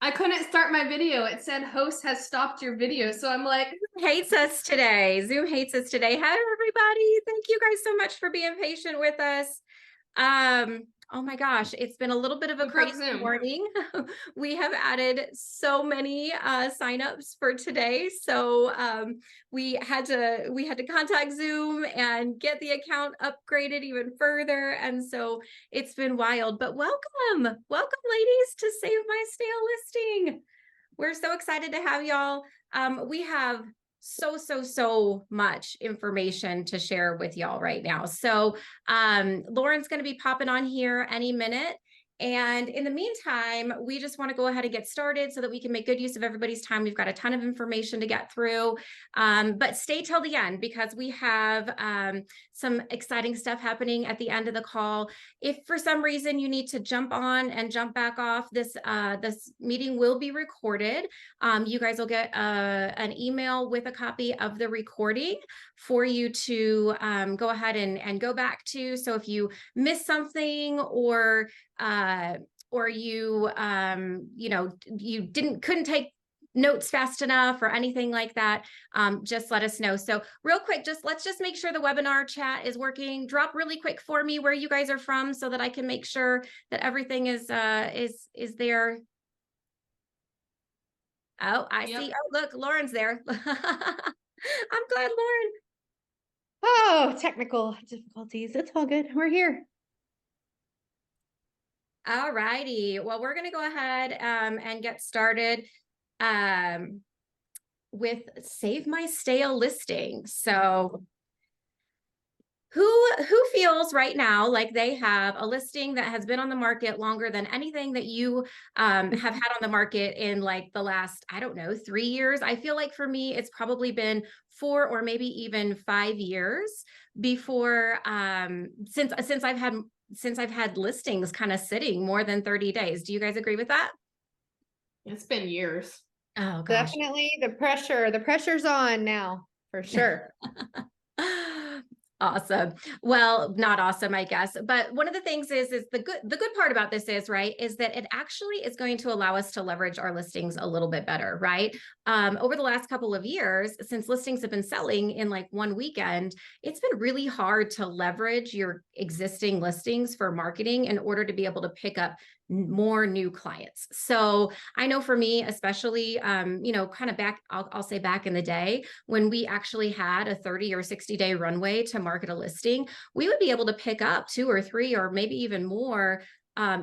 I couldn't start my video. It said host has stopped your video. So I'm like, Hates us today. Zoom hates us today. Hi, everybody. Thank you guys so much for being patient with us. Oh my gosh, it's been a little bit of a who broke crazy Zoom? morning. We have added so many signups for today. So we had to contact Zoom and get the account upgraded even further. And so it's been wild. But welcome, ladies, to Save My Stale Listing. We're so excited to have y'all. We have so much information to share with y'all right now. So Lauren's going to be popping on here any minute. And in the meantime, we just want to go ahead and get started so that we can make good use of everybody's time. We've got a ton of information to get through, but stay till the end because we have some exciting stuff happening at the end of the call. If for some reason you need to jump on and jump back off, this meeting will be recorded. You guys will get an email with a copy of the recording for you to go ahead and go back to. So if you miss something or you you couldn't take notes fast enough or anything like that, just let us know. So real quick, let's just make sure the webinar chat is working. Drop really quick for me where you guys are from so that I can make sure that everything is there. Oh, I see. Oh, look, Lauren's there. I'm glad, Lauren. Oh, technical difficulties. It's all good. We're here. All righty. Well, we're going to go ahead and get started with Save My Stale Listing. So who feels right now like they have a listing that has been on the market longer than anything that you have had on the market in like the last, I don't know, 3 years? I feel like for me, it's probably been 4 or maybe even 5 years before since I've had listings kind of sitting more than 30 days. Do you guys agree with that? It's been years. Oh gosh. Definitely the pressure's on now for sure. Awesome. Well, not awesome, I guess. But one of the things is the good part about this is, right, is that it actually is going to allow us to leverage our listings a little bit better, right? Over the last couple of years, since listings have been selling in like one weekend, it's been really hard to leverage your existing listings for marketing in order to be able to pick up more new clients. So I know for me, especially, kind of back, I'll say back in the day when we actually had a 30 or 60 day runway to market a listing, we would be able to pick up 2 or 3 or maybe even more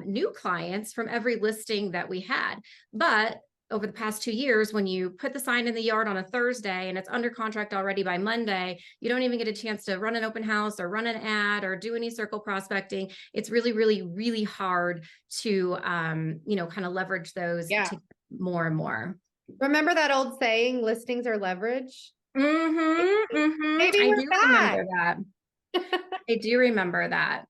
new clients from every listing that we had. But over the past 2 years, when you put the sign in the yard on a Thursday and it's under contract already by Monday, you don't even get a chance to run an open house or run an ad or do any circle prospecting. It's really hard to, kind of leverage those to more and more. Remember that old saying, listings are leverage? Maybe I do remember that. I do remember that.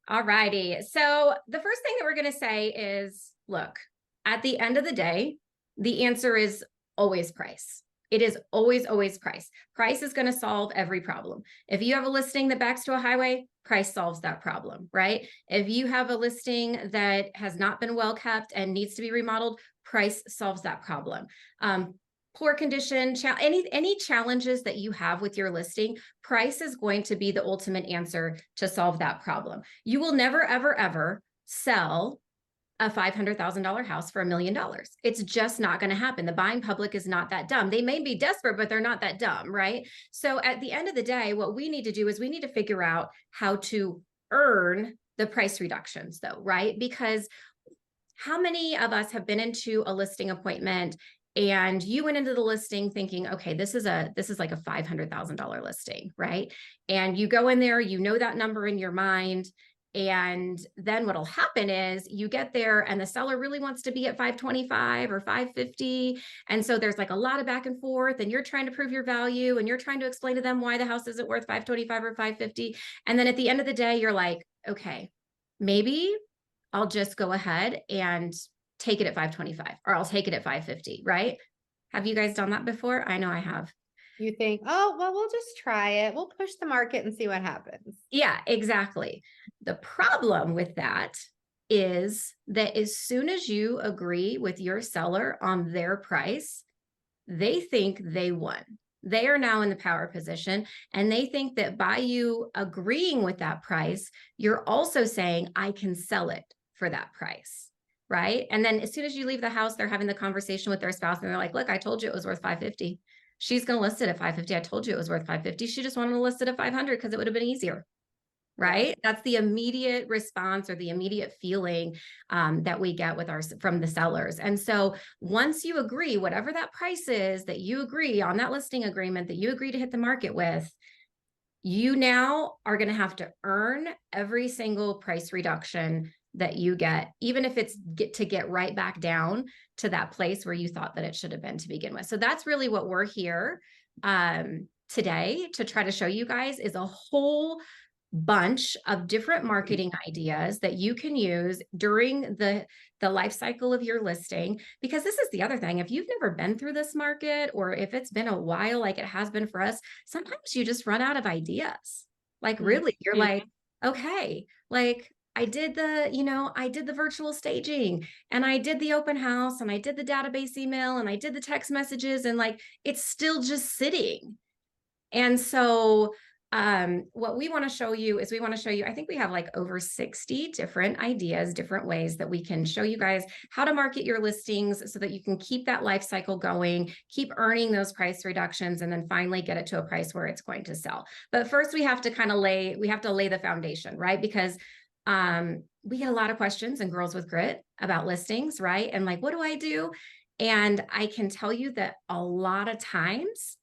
All righty. So the first thing that we're going to say is, look, at the end of the day, the answer is always price. It is always price. Price is going to solve every problem. If you have a listing that backs to a highway, price solves that problem, right? If you have a listing that has not been well kept and needs to be remodeled, price solves that problem. Poor condition, any challenges that you have with your listing, price is going to be the ultimate answer to solve that problem. You will never, ever sell a $500,000 house for $1 million. It's just not going to happen. The buying public is not that dumb. They may be desperate, but they're not that dumb, right? So at the end of the day, what we need to do is we need to figure out how to earn the price reductions though, right? Because how many of us have been into a listing appointment and you went into the listing thinking, okay, this is like a $500,000 listing, right? And you go in there, you know that number in your mind. And then what'll happen is you get there and the seller really wants to be at 525 or 550. And so there's like a lot of back and forth and you're trying to prove your value and you're trying to explain to them why the house isn't worth 525 or 550. And then at the end of the day, you're like, okay, maybe I'll just go ahead and take it at 525 or I'll take it at 550, right? Have you guys done that before? I know I have. You think, oh, well, we'll just try it. We'll push the market and see what happens. Yeah, exactly. The problem with that is that as soon as you agree with your seller on their price, they think they won. They are now in the power position, and they think that by you agreeing with that price, you're also saying, I can sell it for that price, right? And then as soon as you leave the house, they're having the conversation with their spouse, and they're like, look, I told you it was worth $550. She's going to list it at $550. I told you it was worth $550. She just wanted to list it at $500 because it would have been easier. Right? That's the immediate response or the immediate feeling that we get from the sellers. And so once you agree, whatever that price is that you agree on that listing agreement that you agree to hit the market with, you now are going to have to earn every single price reduction that you get, even if it's to get right back down to that place where you thought that it should have been to begin with. So that's really what we're here today to try to show you guys, is a whole bunch of different marketing ideas that you can use during the life cycle of your listing. Because this is the other thing, if you've never been through this market, or if it's been a while like it has been for us, sometimes you just run out of ideas. Like really, you're like, okay, like I did the virtual staging, and I did the open house, and I did the database email, and I did the text messages, and like it's still just sitting. And so what we want to show you is I think we have like over 60 different ideas, different ways that we can show you guys how to market your listings so that you can keep that life cycle going, keep earning those price reductions, and then finally get it to a price where it's going to sell. But first we have to lay the foundation, right? Because we get a lot of questions in Girls with Grit about listings, right? And like, what do I do? And I can tell you that a lot of times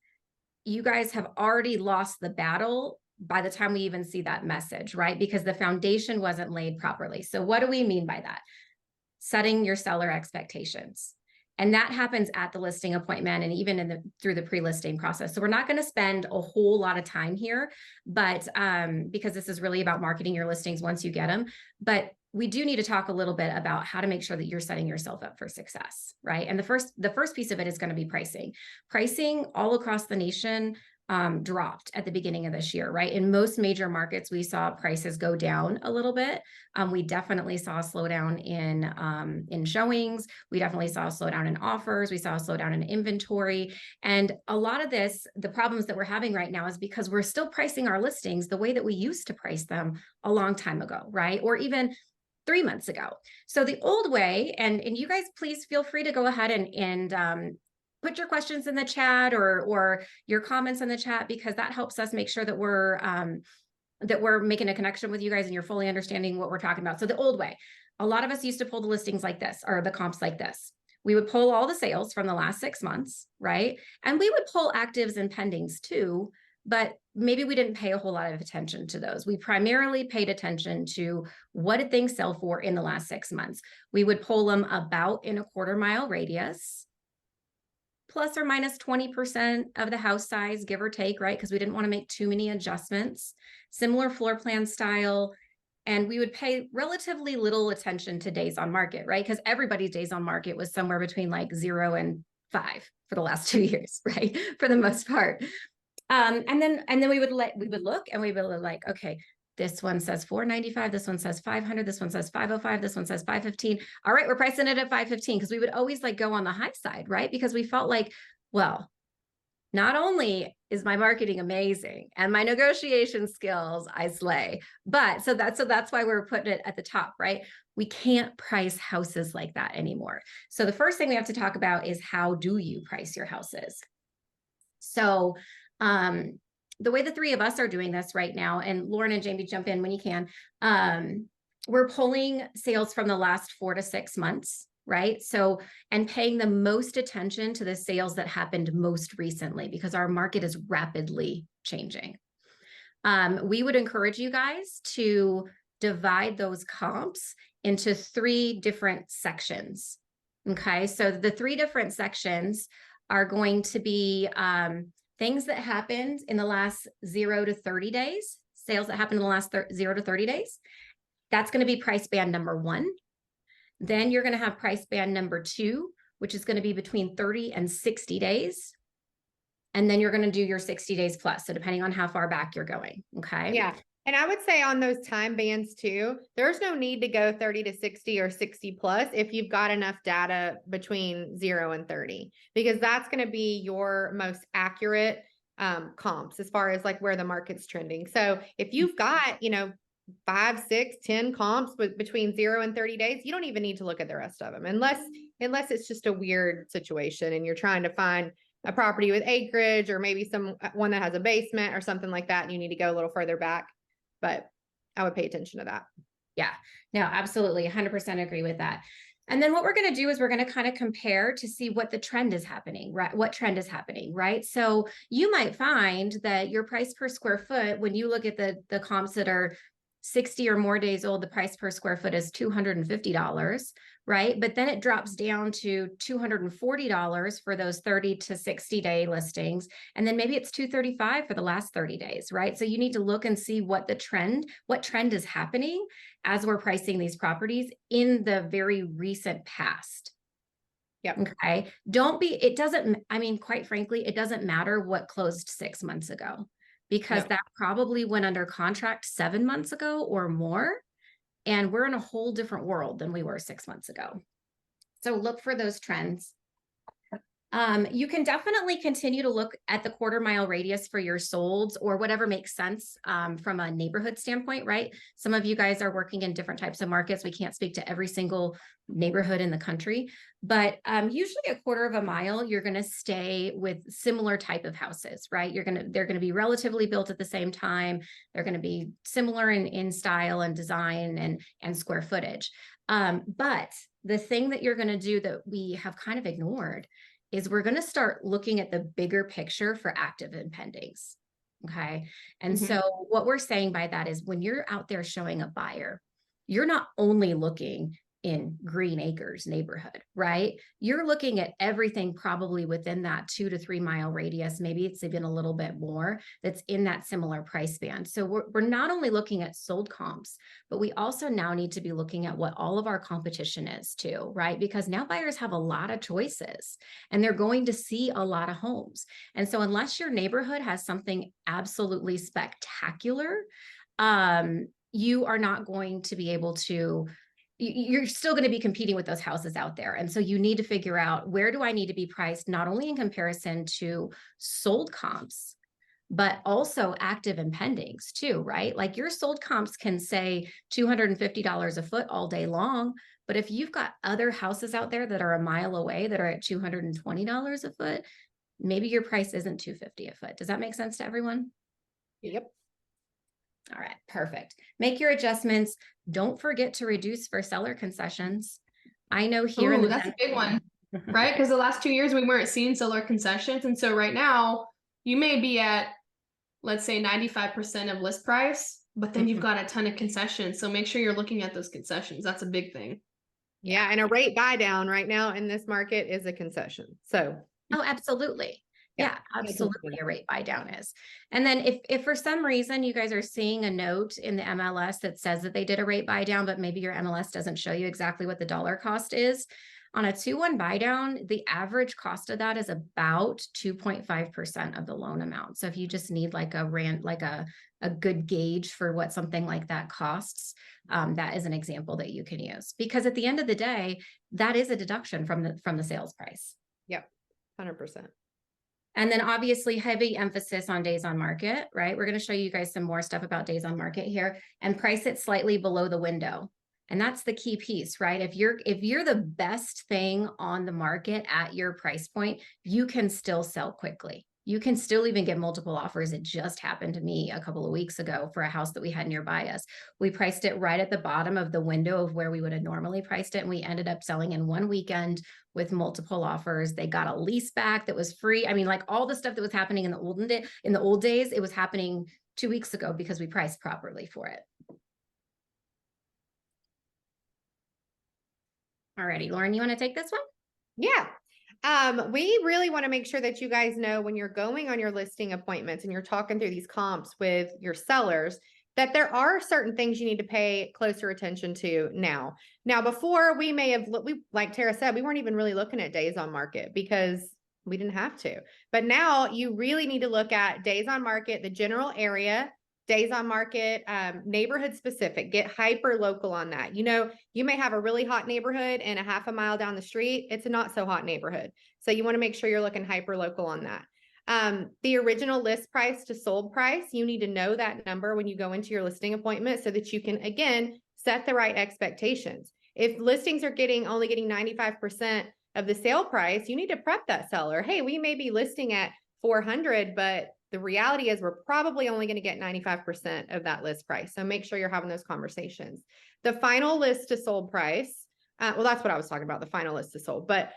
you guys have already lost the battle by the time we even see that message, right? Because the foundation wasn't laid properly. So what do we mean by that? Setting your seller expectations. And that happens at the listing appointment and even through the pre-listing process. So we're not going to spend a whole lot of time here, but because this is really about marketing your listings once you get them. But we do need to talk a little bit about how to make sure that you're setting yourself up for success, right? And the first piece of it is going to be pricing. Pricing all across the nation dropped at the beginning of this year, right? In most major markets, we saw prices go down a little bit. We definitely saw a slowdown in showings. We definitely saw a slowdown in offers. We saw a slowdown in inventory. And a lot of this, the problems that we're having right now is because we're still pricing our listings the way that we used to price them a long time ago, right? Or even 3 months ago. So the old way, and you guys, please feel free to go ahead and put your questions in the chat or your comments in the chat, because that helps us make sure that we're making a connection with you guys and you're fully understanding what we're talking about. So the old way, a lot of us used to pull the listings like this, or the comps like this. We would pull all the sales from the last 6 months, right? And we would pull actives and pendings too, but maybe we didn't pay a whole lot of attention to those. We primarily paid attention to what did things sell for in the last 6 months. We would pull them about in a 1/4 mile radius, plus or minus 20% of the house size, give or take, right? Because we didn't want to make too many adjustments. Similar floor plan style. And we would pay relatively little attention to days on market, right? Because everybody's days on market was somewhere between like 0 and 5 for the last 2 years, right? For the most part. And then we would look and we would be like, okay, this one says $495, this one says $500, this one says $505, this one says $515. All right, we're pricing it at $515, because we would always like go on the high side, right? Because we felt like, well, not only is my marketing amazing and my negotiation skills I slay, but so that's why we're putting it at the top, right? We can't price houses like that anymore. So the first thing we have to talk about is, how do you price your houses? So the way the 3 of us are doing this right now, and Lauren and Jamie, jump in when you can, we're pulling sales from the last 4 to 6 months, right? So, and paying the most attention to the sales that happened most recently, because our market is rapidly changing. We would encourage you guys to divide those comps into 3 different sections. Okay, so the 3 different sections are going to be things that happened in the last 0 to 30 days, sales that happened in the last 0 to 30 days. That's going to be price band number 1. Then you're going to have price band number 2, which is going to be between 30 and 60 days. And then you're going to do your 60 days plus. So depending on how far back you're going. Okay. Yeah. And I would say on those time bands too, there's no need to go 30 to 60 or 60 plus if you've got enough data between 0 and 30, because that's going to be your most accurate comps as far as like where the market's trending. So if you've got, 5, 6, 10 comps between 0 and 30 days, you don't even need to look at the rest of them unless it's just a weird situation and you're trying to find a property with acreage or maybe one that has a basement or something like that, and you need to go a little further back. But I would pay attention to that. Yeah, no, absolutely. 100% agree with that. And then what we're going to do is we're going to kind of compare to see what the trend is happening, right? What trend is happening, right? So you might find that your price per square foot, when you look at the comps that are 60 or more days old, the price per square foot is $250, right? But then it drops down to $240 for those 30 to 60 day listings. And then maybe it's $235 for the last 30 days, right? So you need to look and see what trend is happening as we're pricing these properties in the very recent past. Yep. Okay. Quite frankly, it doesn't matter what closed 6 months ago, because that probably went under contract 7 months ago or more. And we're in a whole different world than we were 6 months ago. So look for those trends. You can definitely continue to look at the quarter-mile radius for your solds or whatever makes sense from a neighborhood standpoint, right? Some of you guys are working in different types of markets. We can't speak to every single neighborhood in the country, but usually a quarter of a mile, you're going to stay with similar type of houses, right? They're going to be relatively built at the same time. They're going to be similar in style and design and square footage. But the thing that you're going to do that we have kind of ignored is we're going to start looking at the bigger picture for active and pendings. Okay. And so what we're saying by that is when you're out there showing a buyer, you're not only looking in Green Acres neighborhood, right? You're looking at everything probably within that 2 to 3 mile radius. Maybe it's even a little bit more that's in that similar price band. So we're not only looking at sold comps, but we also now need to be looking at what all of our competition is too, right? Because now buyers have a lot of choices and they're going to see a lot of homes. And so unless your neighborhood has something absolutely spectacular, you are not going to be able to, you're still going to be competing with those houses out there. And so you need to figure out, where do I need to be priced, not only in comparison to sold comps, but also active and pendings too, right? Like your sold comps can say $250 a foot all day long. But if you've got other houses out there that are a mile away that are at $220 a foot, maybe your price isn't $250 a foot. Does that make sense to everyone? Yep. All right, perfect. Make your adjustments. Don't forget to reduce for seller concessions. I know here in the that's a big one, right? Because the last 2 years we weren't seeing seller concessions. And so right now you may be at, let's say 95% of list price, but then you've got a ton of concessions. So make sure you're looking at those concessions. That's a big thing. Yeah. And a rate buy down right now in this market is a concession. So. Oh, absolutely. Yeah, absolutely. A rate buy down is. And then if for some reason you guys are seeing a note in the MLS that says that they did a rate buy down, but maybe your MLS doesn't show you exactly what the dollar cost is, on a 2-1 buy down, the average cost of that is about 2.5% of the loan amount. So if you just need like a good gauge for what something like that costs, that is an example that you can use, because at the end of the day, that is a deduction from the sales price. Yep. 100%. And then obviously heavy emphasis on days on market, right? We're going to show you guys some more stuff about days on market here, and price it slightly below the window. And that's the key piece, right? If you're the best thing on the market at your price point, you can still sell quickly. You can still even get multiple offers. It just happened to me a couple of weeks ago for a house that we had nearby us. We priced it right at the bottom of the window of where we would have normally priced it. And we ended up selling in 1 weekend with multiple offers. They got a lease back that was free. I mean, like all the stuff that was happening in the old days, it was happening 2 weeks ago because we priced properly for it. Alrighty, Lauren, you want to take this one? Yeah. We really want to make sure that you guys know when you're going on your listing appointments and you're talking through these comps with your sellers, that there are certain things you need to pay closer attention to now. Now, before we may have, like Tara said, we weren't even really looking at days on market because we didn't have to. But now you really need to look at days on market, the general area, days on market, neighborhood specific, get hyper local on that. You know, you may have a really hot neighborhood and a half a mile down the street, it's a not so hot neighborhood. So you want to make sure you're looking hyper local on that. The original list price to sold price, you need to know that number when you go into your listing appointment so that you can, again, set the right expectations. If listings are only getting 95% of the sale price, you need to prep that seller. Hey, we may be listing at 400, but the reality is we're probably only going to get 95% of that list price. So make sure you're having those conversations. The final list to sold price, well, that's what I was talking about, the final list to sold, but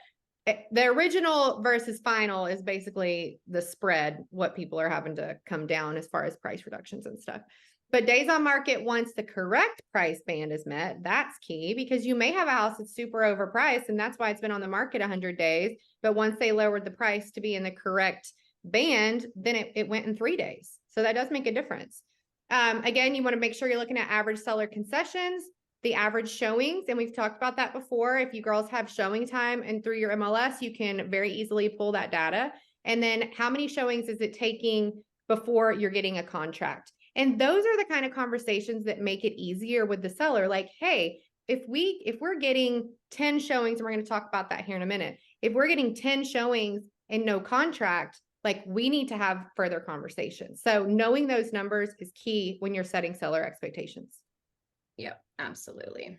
the original versus final is basically the spread, what people are having to come down as far as price reductions and stuff. But days on market, once the correct price band is met, that's key, because you may have a house that's super overpriced and that's why it's been on the market 100 days. But once they lowered the price to be in the correct band, then it went in 3 days. So that does make a difference. Again, you want to make sure you're looking at average seller concessions, the average showings. And we've talked about that before. If you girls have showing time and through your MLS, you can very easily pull that data. And then how many showings is it taking before you're getting a contract? And those are the kind of conversations that make it easier with the seller. Like, hey, if we're getting 10 showings, and we're going to talk about that here in a minute, if we're getting 10 showings and no contract, like, we need to have further conversations. So knowing those numbers is key when you're setting seller expectations. Yep, absolutely.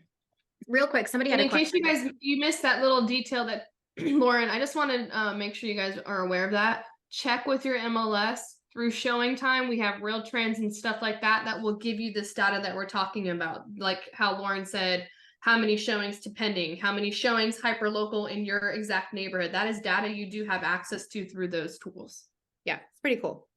Real quick, somebody had a question. In case you missed that little detail that Lauren, I just want to make sure you guys are aware of that. Check with your MLS through showing time. We have real trends and stuff like that that will give you this data that we're talking about. Like how Lauren said, how many showings to pending, how many showings hyper local in your exact neighborhood. That is data you do have access to through those tools. Yeah, it's pretty cool.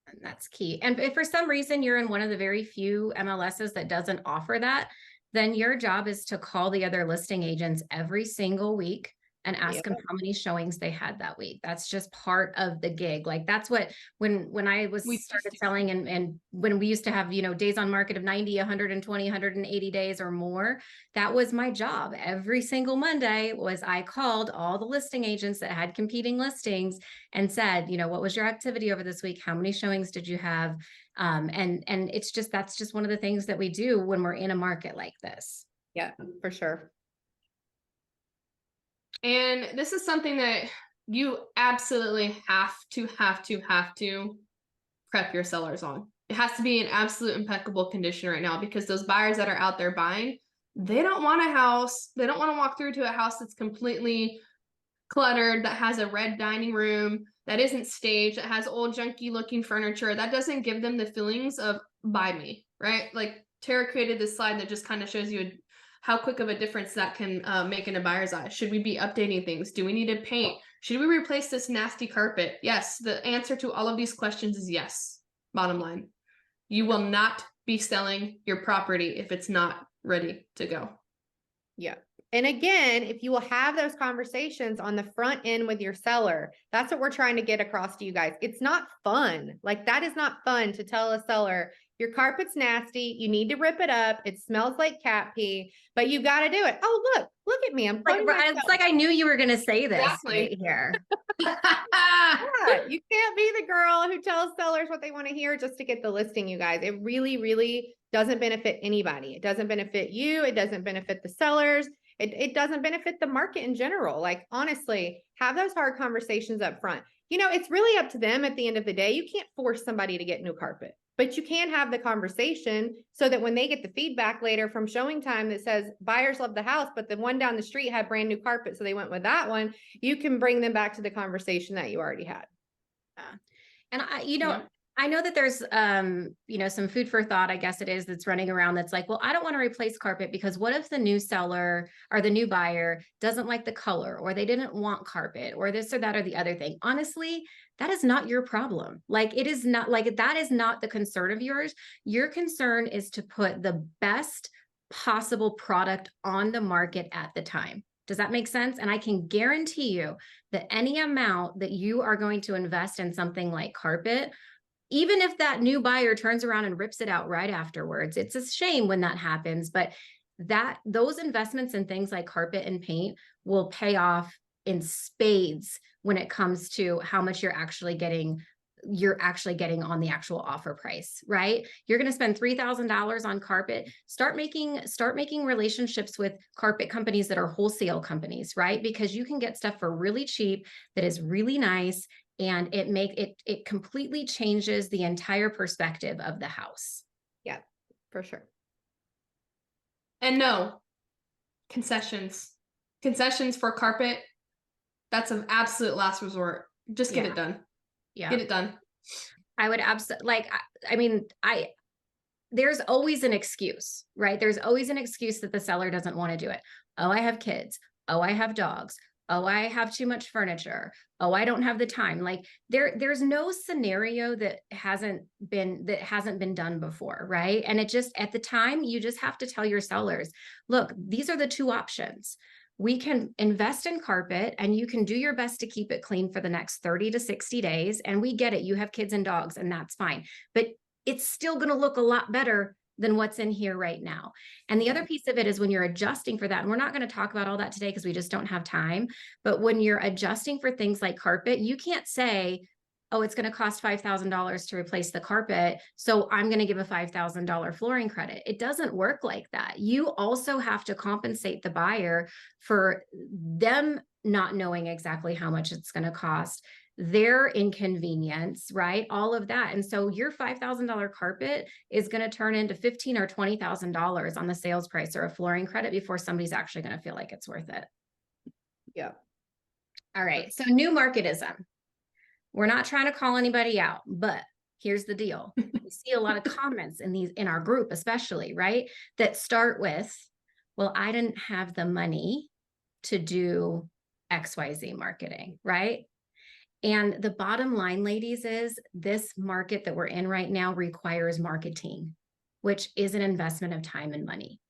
And that's key. And if for some reason you're in one of the very few MLSs that doesn't offer that, then your job is to call the other listing agents every single week and ask them how many showings they had that week. That's just part of the gig. Like, that's what, when I started selling and when we used to have, you know, days on market of 90, 120, 180 days or more, that was my job. Every single Monday was I called all the listing agents that had competing listings and said, you know, what was your activity over this week? How many showings did you have? And it's just, that's just one of the things that we do when we're in a market like this. Yeah, for sure. And this is something that you absolutely have to prep your sellers on. It has to be in absolute impeccable condition right now, because those buyers that are out there buying, they don't want a house. They don't want to walk through to a house that's completely cluttered, that has a red dining room, that isn't staged, that has old junky looking furniture. That doesn't give them the feelings of buy me, right? Like Tara created this slide that just kind of shows you how quick of a difference that can make in a buyer's eye. Should we be updating things? Do we need to paint? Should we replace this nasty carpet? Yes, the answer to all of these questions is yes. Bottom line, you will not be selling your property if it's not ready to go. Yeah. And again, if you will have those conversations on the front end with your seller, that's what we're trying to get across to you guys. It's not fun. Like, that is not fun to tell a seller, your carpet's nasty, you need to rip it up, it smells like cat pee, but you got to do it. Oh, look at me. I'm like, it's like I knew you were going to say this right here. Yeah, you can't be the girl who tells sellers what they want to hear just to get the listing, you guys. It really, really doesn't benefit anybody. It doesn't benefit you. It doesn't benefit the sellers. It doesn't benefit the market in general. Like, honestly, have those hard conversations up front. You know, it's really up to them at the end of the day. You can't force somebody to get new carpet, but you can have the conversation so that when they get the feedback later from showing time that says buyers love the house, but the one down the street had brand new carpet, so they went with that one, you can bring them back to the conversation that you already had. And I know that there's, some food for thought, I guess it is, that's running around that's like, well, I don't want to replace carpet because what if the new seller or the new buyer doesn't like the color, or they didn't want carpet, or this or that or the other thing? Honestly, that is not your problem. Like, it is not, like, that is not the concern of yours. Your concern is to put the best possible product on the market at the time. Does that make sense? And I can guarantee you that any amount that you are going to invest in something like carpet, even if that new buyer turns around and rips it out right afterwards, it's a shame when that happens, but those investments in things like carpet and paint will pay off in spades when it comes to how much you're actually getting you're actually getting on the actual offer price, right? You're going to spend $3,000 on carpet. Start making relationships with carpet companies that are wholesale companies, right? Because you can get stuff for really cheap that is really nice, and it completely changes the entire perspective of the house. Yeah, for sure. And no, concessions for carpet, that's an absolute last resort. Just get it done. Yeah. Get it done. I would absolutely there's always an excuse, right? There's always an excuse that the seller doesn't want to do it. Oh, I have kids. Oh, I have dogs. Oh, I have too much furniture. Oh, I don't have the time. Like there's no scenario that hasn't been done before, right? And it just, at the time, you just have to tell your sellers, look, these are the two options. We can invest in carpet and you can do your best to keep it clean for the next 30 to 60 days. And we get it. You have kids and dogs, and that's fine. But it's still going to look a lot better than what's in here right now. And the other piece of it is when you're adjusting for that, and we're not going to talk about all that today because we just don't have time, but when you're adjusting for things like carpet, you can't say, oh, it's going to cost $5,000 to replace the carpet, so I'm going to give a $5,000 flooring credit. It doesn't work like that. You also have to compensate the buyer for them not knowing exactly how much it's going to cost, their inconvenience, right? All of that. And so your $5,000 carpet is going to turn into $15,000 or $20,000 on the sales price or a flooring credit before somebody's actually going to feel like it's worth it. Yeah. All right. So new marketism. We're not trying to call anybody out, but here's the deal. We see a lot of comments in our group, especially, right? That start with, well, I didn't have the money to do XYZ marketing, right? And the bottom line, ladies, is this market that we're in right now requires marketing, which is an investment of time and money.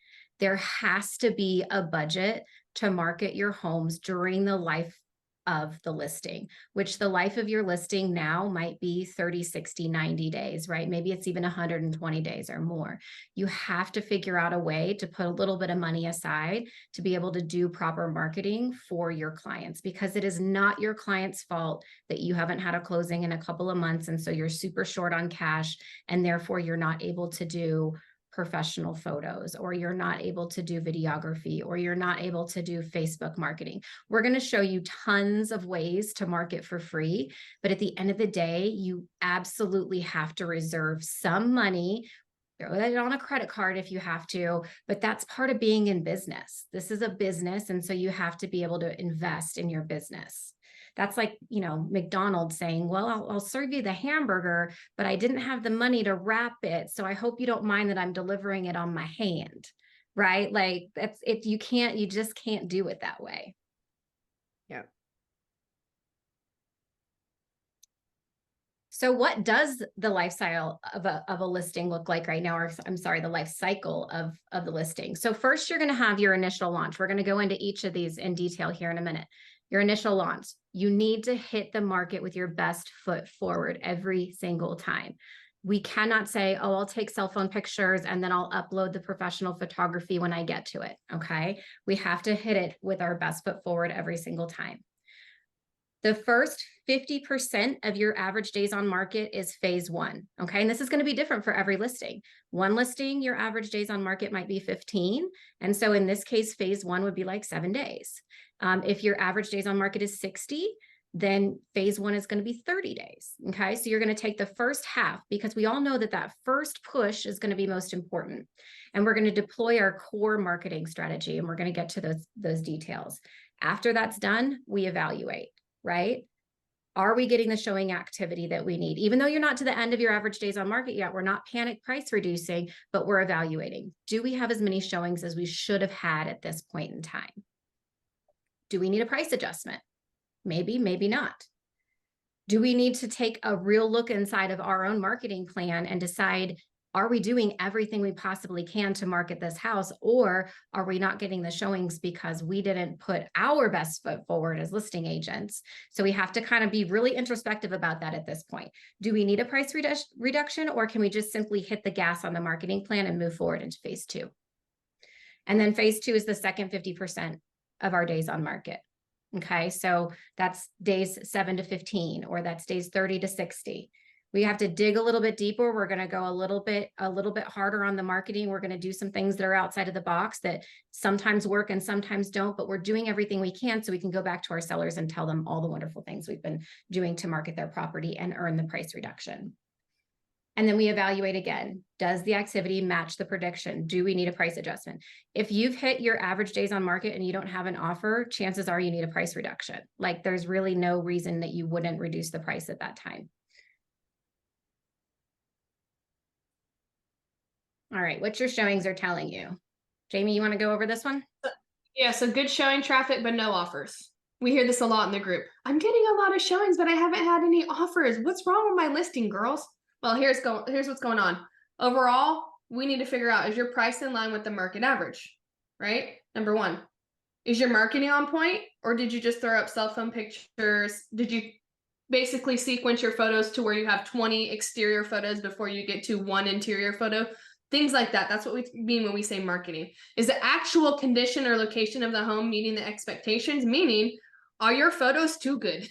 There has to be a budget to market your homes during the life of the listing, which the life of your listing now might be 30, 60, 90 days, right? Maybe it's even 120 days or more. You have to figure out a way to put a little bit of money aside to be able to do proper marketing for your clients, because it is not your client's fault that you haven't had a closing in a couple of months. And so you're super short on cash, and therefore you're not able to do professional photos, or you're not able to do videography, or you're not able to do Facebook marketing. We're going to show you tons of ways to market for free, but at the end of the day, you absolutely have to reserve some money. Throw that on a credit card if you have to, but that's part of being in business. This is a business, and so you have to be able to invest in your business. That's like, McDonald's saying, well, I'll serve you the hamburger, but I didn't have the money to wrap it, so I hope you don't mind that I'm delivering it on my hand, right? Like you just can't do it that way. Yeah. So what does the lifestyle of a listing look like right now? Or I'm sorry, the life cycle of the listing. So first, you're going to have your initial launch. We're going to go into each of these in detail here in a minute. Your initial launch, you need to hit the market with your best foot forward every single time. We cannot say, oh, I'll take cell phone pictures and then I'll upload the professional photography when I get to it. Okay. We have to hit it with our best foot forward every single time. The first 50% of your average days on market is phase one. Okay. And this is going to be different for every listing. One listing, your average days on market might be 15. And so in this case, phase one would be like 7 days. If your average days on market is 60, then phase one is going to be 30 days. Okay. So you're going to take the first half, because we all know that first push is going to be most important. And we're going to deploy our core marketing strategy. And we're going to get to those details. After that's done, we evaluate, right? Are we getting the showing activity that we need? Even though you're not to the end of your average days on market yet, we're not panic price reducing, but we're evaluating. Do we have as many showings as we should have had at this point in time? Do we need a price adjustment? Maybe, maybe not. Do we need to take a real look inside of our own marketing plan and decide, are we doing everything we possibly can to market this house, or are we not getting the showings because we didn't put our best foot forward as listing agents? So we have to kind of be really introspective about that at this point. Do we need a price reduction, or can we just simply hit the gas on the marketing plan and move forward into phase two? And then phase two is the second 50% of our days on market. Okay, so that's days 7 to 15, or that's days 30 to 60. We have to dig a little bit deeper. We're going to go a little bit harder on the marketing. We're going to do some things that are outside of the box that sometimes work and sometimes don't, but we're doing everything we can so we can go back to our sellers and tell them all the wonderful things we've been doing to market their property and earn the price reduction. And then we evaluate again. Does the activity match the prediction? Do we need a price adjustment? If you've hit your average days on market and you don't have an offer, chances are you need a price reduction. Like, there's really no reason that you wouldn't reduce the price at that time. All right, what your showings are telling you. Jamie, you want to go over this one? Yeah, so good showing traffic, but no offers. We hear this a lot in the group. I'm getting a lot of showings, but I haven't had any offers. What's wrong with my listing, girls? Well, here's what's going on. Overall, we need to figure out, is your price in line with the market average, right? Number one, is your marketing on point, or did you just throw up cell phone pictures? Did you basically sequence your photos to where you have 20 exterior photos before you get to one interior photo? Things like that. That's what we mean when we say marketing. Is the actual condition or location of the home meeting the expectations? Meaning, are your photos too good?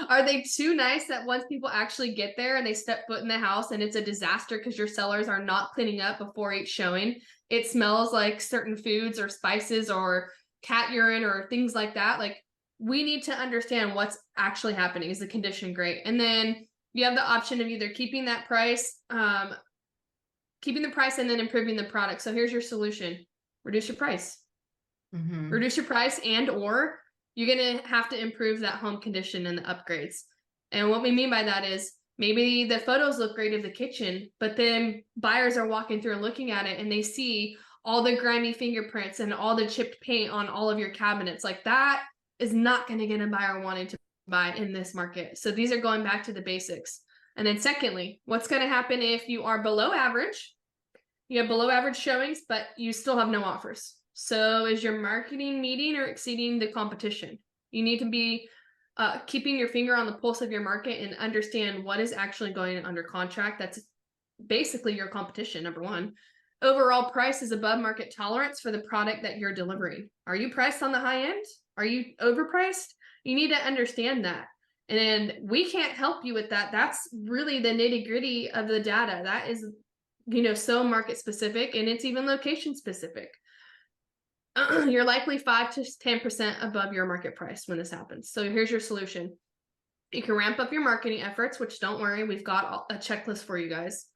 Are they too nice that once people actually get there and they step foot in the house and it's a disaster because your sellers are not cleaning up before each showing? It smells like certain foods or spices or cat urine or things like that. Like, we need to understand what's actually happening. Is the condition great? And then you have the option of either keeping the price and then improving the product. So here's your solution. Reduce your price. Reduce your price, and or you're going to have to improve that home condition and the upgrades. And what we mean by that is, maybe the photos look great of the kitchen, but then buyers are walking through and looking at it and they see all the grimy fingerprints and all the chipped paint on all of your cabinets. Like, that is not going to get a buyer wanting to buy in this market. So these are going back to the basics. And then secondly, what's going to happen if you are below average? You have below average showings, but you still have no offers. So is your marketing meeting or exceeding the competition? You need to be keeping your finger on the pulse of your market and understand what is actually going under contract. That's basically your competition, number one. Overall price is above market tolerance for the product that you're delivering. Are you priced on the high end? Are you overpriced? You need to understand that. And we can't help you with that. That's really the nitty-gritty of the data. That is, so market specific, and it's even location specific. You're likely 5 to 10% above your market price when this happens. So here's your solution. You can ramp up your marketing efforts, which, don't worry, we've got a checklist for you guys.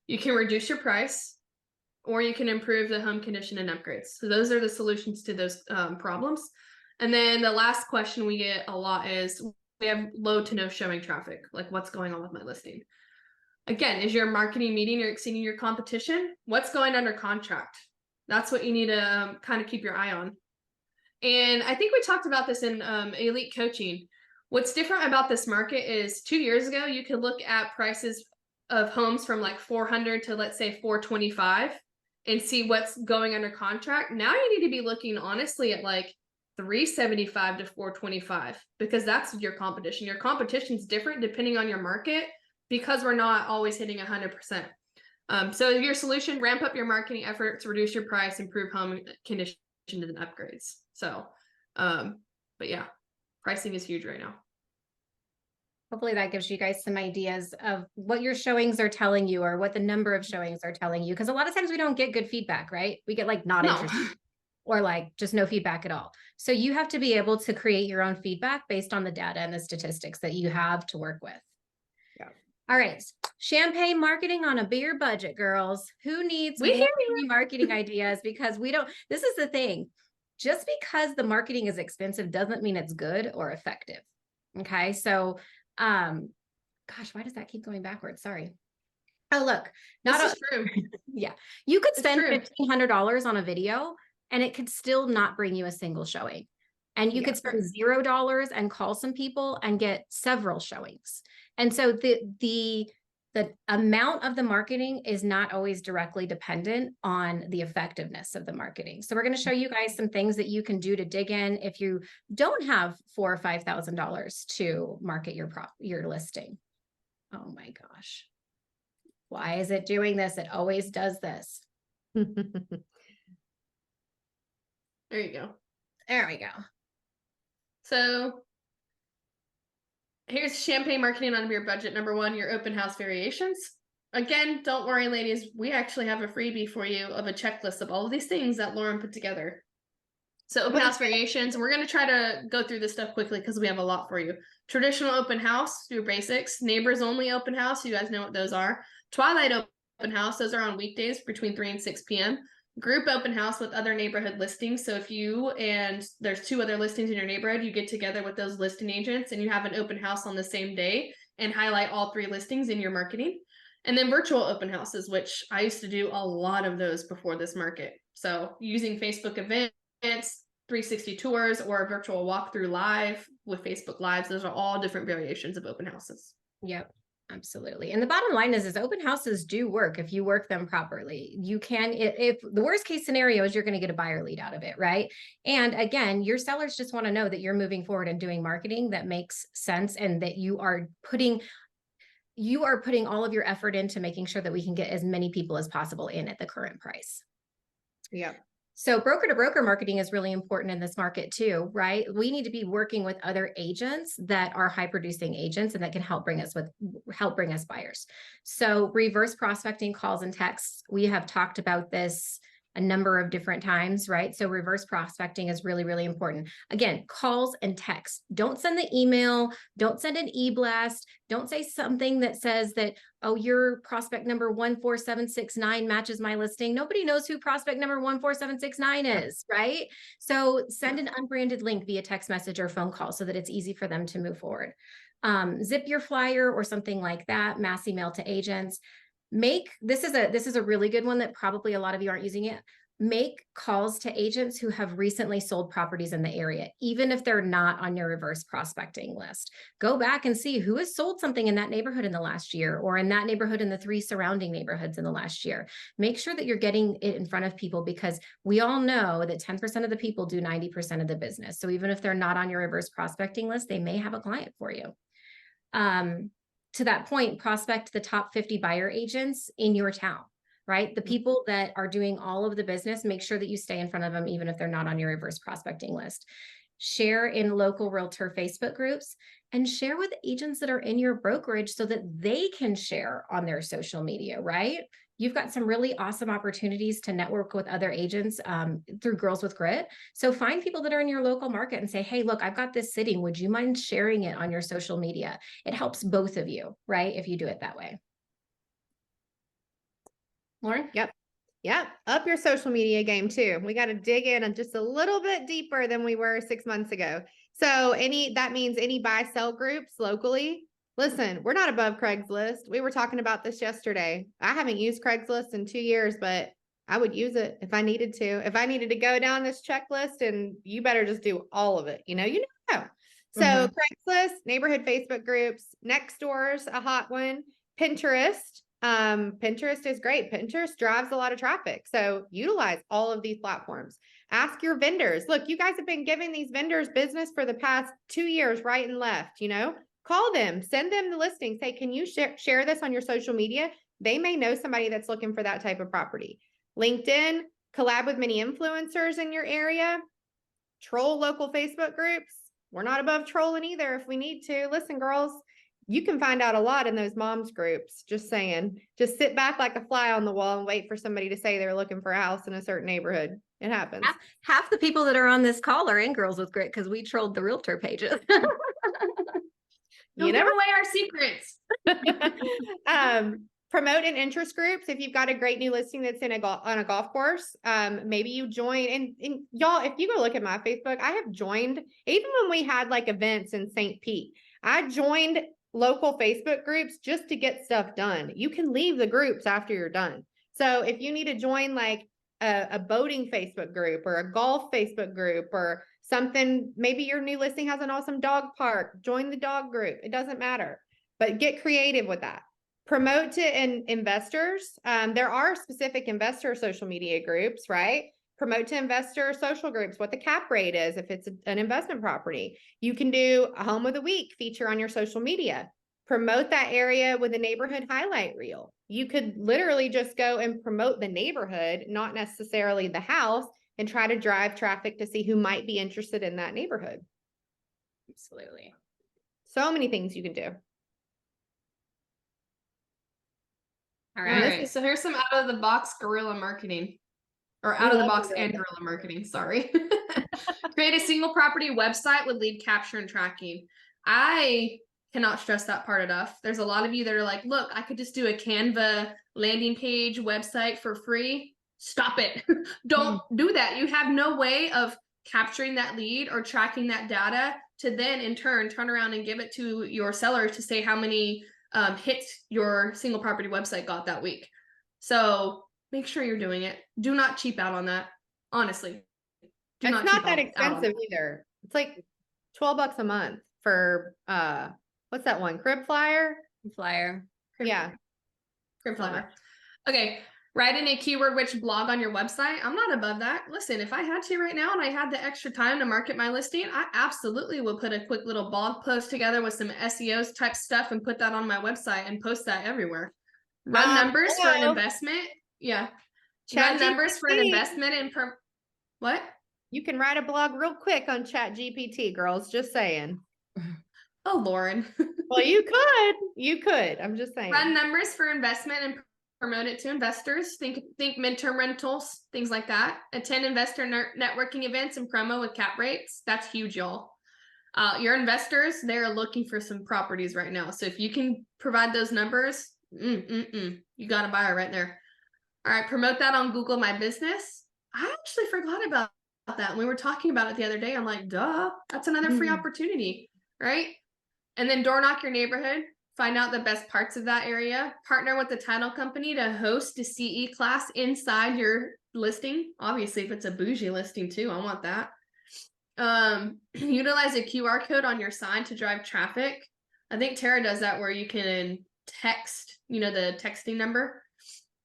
You can reduce your price, or you can improve the home condition and upgrades. So those are the solutions to those problems. And then the last question we get a lot is, we have low to no showing traffic. Like, what's going on with my listing? Again, is your marketing meeting or exceeding your competition? What's going under contract? That's what you need to kind of keep your eye on. And I think we talked about this in Elite Coaching. What's different about this market is 2 years ago, you could look at prices of homes from like 400 to, let's say, 425 and see what's going under contract. Now you need to be looking honestly at like 375 to 425, because that's your competition. Your competition is different depending on your market, because we're not always hitting 100%. So your solution: ramp up your marketing efforts, reduce your price, improve home condition and upgrades. So, but yeah, pricing is huge right now. Hopefully that gives you guys some ideas of what your showings are telling you, or what the number of showings are telling you. Because a lot of times we don't get good feedback, right? We get like not interested, or like just no feedback at all. So you have to be able to create your own feedback based on the data and the statistics that you have to work with. All right. Champagne marketing on a beer budget, girls. Who needs more marketing ideas? Because we don't, this is the thing. Just because the marketing is expensive doesn't mean it's good or effective. Okay. So, gosh, why does that keep going backwards? Sorry. Oh, look. This is true. Yeah. You could spend $1,500 on a video and it could still not bring you a single showing. And you could spend $0 and call some people and get several showings. And so the amount of the marketing is not always directly dependent on the effectiveness of the marketing. So we're going to show you guys some things that you can do to dig in if you don't have $4,000 or $5,000 to market your listing. Oh my gosh. Why is it doing this? It always does this. There you go. There we go. So here's champagne marketing on your budget. Number 1, your open house variations. Again, don't worry, ladies. We actually have a freebie for you of a checklist of all of these things that Lauren put together. So open house variations, we're going to try to go through this stuff quickly because we have a lot for you. Traditional open house, your basics. Neighbors only open house, you guys know what those are. Twilight open house, those are on weekdays between 3 and 6 p.m. Group open house with other neighborhood listings. So if you and there's 2 other listings in your neighborhood, you get together with those listing agents and you have an open house on the same day and highlight all 3 listings in your marketing. And then virtual open houses, which I used to do a lot of those before this market. So using Facebook events, 360 tours, or a virtual walkthrough live with Facebook Lives. Those are all different variations of open houses. Yep, absolutely. And the bottom line is open houses do work if you work them properly. You can, if the worst case scenario is you're going to get a buyer lead out of it, right? And again, your sellers just want to know that you're moving forward and doing marketing that makes sense and that you are putting all of your effort into making sure that we can get as many people as possible in at the current price. Yeah. So broker to broker marketing is really important in this market too, right? We need to be working with other agents that are high producing agents and that can help bring us buyers. So reverse prospecting calls and texts. We have talked about this a number of different times, right? So reverse prospecting is really, really important. Again, calls and texts. Don't send the email. Don't send an e-blast. Don't say something that says that, oh, your prospect number 14769 matches my listing. Nobody knows who prospect number 14769 is, right? So send an unbranded link via text message or phone call so that it's easy for them to move forward. Zip your flyer or something like that, mass email to agents. This is a really good one that probably a lot of you aren't using it. Make calls to agents who have recently sold properties in the area, even if they're not on your reverse prospecting list. Go back and see who has sold something in that neighborhood in the last year, or in that neighborhood in the 3 surrounding neighborhoods in the last year. Make sure that you're getting it in front of people, because we all know that 10% of the people do 90% of the business. So even if they're not on your reverse prospecting list, they may have a client for you. To that point, prospect the top 50 buyer agents in your town, right? The people that are doing all of the business, make sure that you stay in front of them, even if they're not on your reverse prospecting list. Share in local realtor Facebook groups and share with agents that are in your brokerage so that they can share on their social media, right? You've got some really awesome opportunities to network with other agents through Girls with Grit. So find people that are in your local market and say, hey, look, I've got this sitting. Would you mind sharing it on your social media? It helps both of you, right? If you do it that way. Lauren? Yep. Up your social media game too. We got to dig in just a little bit deeper than we were 6 months ago. So that means any buy sell groups locally. Listen, we're not above Craigslist. We were talking about this yesterday. I haven't used Craigslist in 2 years, but I would use it if I needed to. If I needed to go down this checklist, and you better just do all of it. You never know. So Craigslist, neighborhood Facebook groups, Nextdoor's a hot one. Pinterest. Pinterest is great. Pinterest drives a lot of traffic. So utilize all of these platforms. Ask your vendors. Look, you guys have been giving these vendors business for the past 2 years, right and left, call them, send them the listings. Hey, can you share this on your social media? They may know somebody that's looking for that type of property. LinkedIn, collab with many influencers in your area, troll local Facebook groups. We're not above trolling either if we need to. Listen, girls, you can find out a lot in those moms groups. Just saying, just sit back like a fly on the wall and wait for somebody to say they're looking for a house in a certain neighborhood. It happens. Half the people that are on this call are in Girls with Grit because we trolled the realtor pages. Don't give away our secrets. Promote in interest groups. If you've got a great new listing that's on a golf course, maybe you join. And y'all, if you go look at my Facebook, I have joined, even when we had like events in St. Pete, I joined local Facebook groups just to get stuff done. You can leave the groups after you're done. So if you need to join like a boating Facebook group or a golf Facebook group or something, maybe your new listing has an awesome dog park, join the dog group. It doesn't matter, but get creative with that. Promote to investors. There are specific investor social media groups, right? Promote to investor social groups, what the cap rate is if it's an investment property. You can do a home of the week feature on your social media. Promote that area with a neighborhood highlight reel. You could literally just go and promote the neighborhood, not necessarily the house, and try to drive traffic to see who might be interested in that neighborhood. Absolutely. So many things you can do. All All right. right. So here's some out of the box guerrilla marketing, or We out of the love box guerrilla. and guerrilla marketing. Sorry. Create a single property website with lead capture and tracking. I cannot stress that part enough. There's a lot of you that are like, look, I could just do a Canva landing page website for free. Stop it. Don't do that. You have no way of capturing that lead or tracking that data to then in turn turn around and give it to your seller to say how many hits your single property website got that week. So make sure you're doing it. Do not cheap out on that. Honestly. Do It's not not cheap that out on expensive either. It's like $12 a month for what's that one? Crib Flyer? Flyer. Yeah. Crib So Flyer. much. Okay. Write in a keyword rich blog on your website. I'm not above that. Listen, if I had to right now and I had the extra time to market my listing, I absolutely would put a quick little blog post together with some SEO type stuff and put that on my website and post that everywhere. Run numbers for an investment. Yeah. Run numbers for an investment in what? You can write a blog real quick on Chat GPT, girls. Just saying. Oh, Lauren. Well, you could. You could. I'm just saying. Run numbers for investment and promote it to investors. Think midterm rentals, things like that. Attend investor networking events and promo with cap rates. That's huge, y'all. Your investors, they're looking for some properties right now. So if you can provide those numbers, you got a buyer right there. All right, promote that on Google My Business. I actually forgot about that. We were talking about it the other day. I'm like, duh, that's another free opportunity, right? And then door knock your neighborhood. Find out the best parts of that area. Partner with the title company to host a CE class inside your listing. Obviously, if it's a bougie listing too, I want that. Utilize a QR code on your sign to drive traffic. I think Tara does that where you can text, the texting number.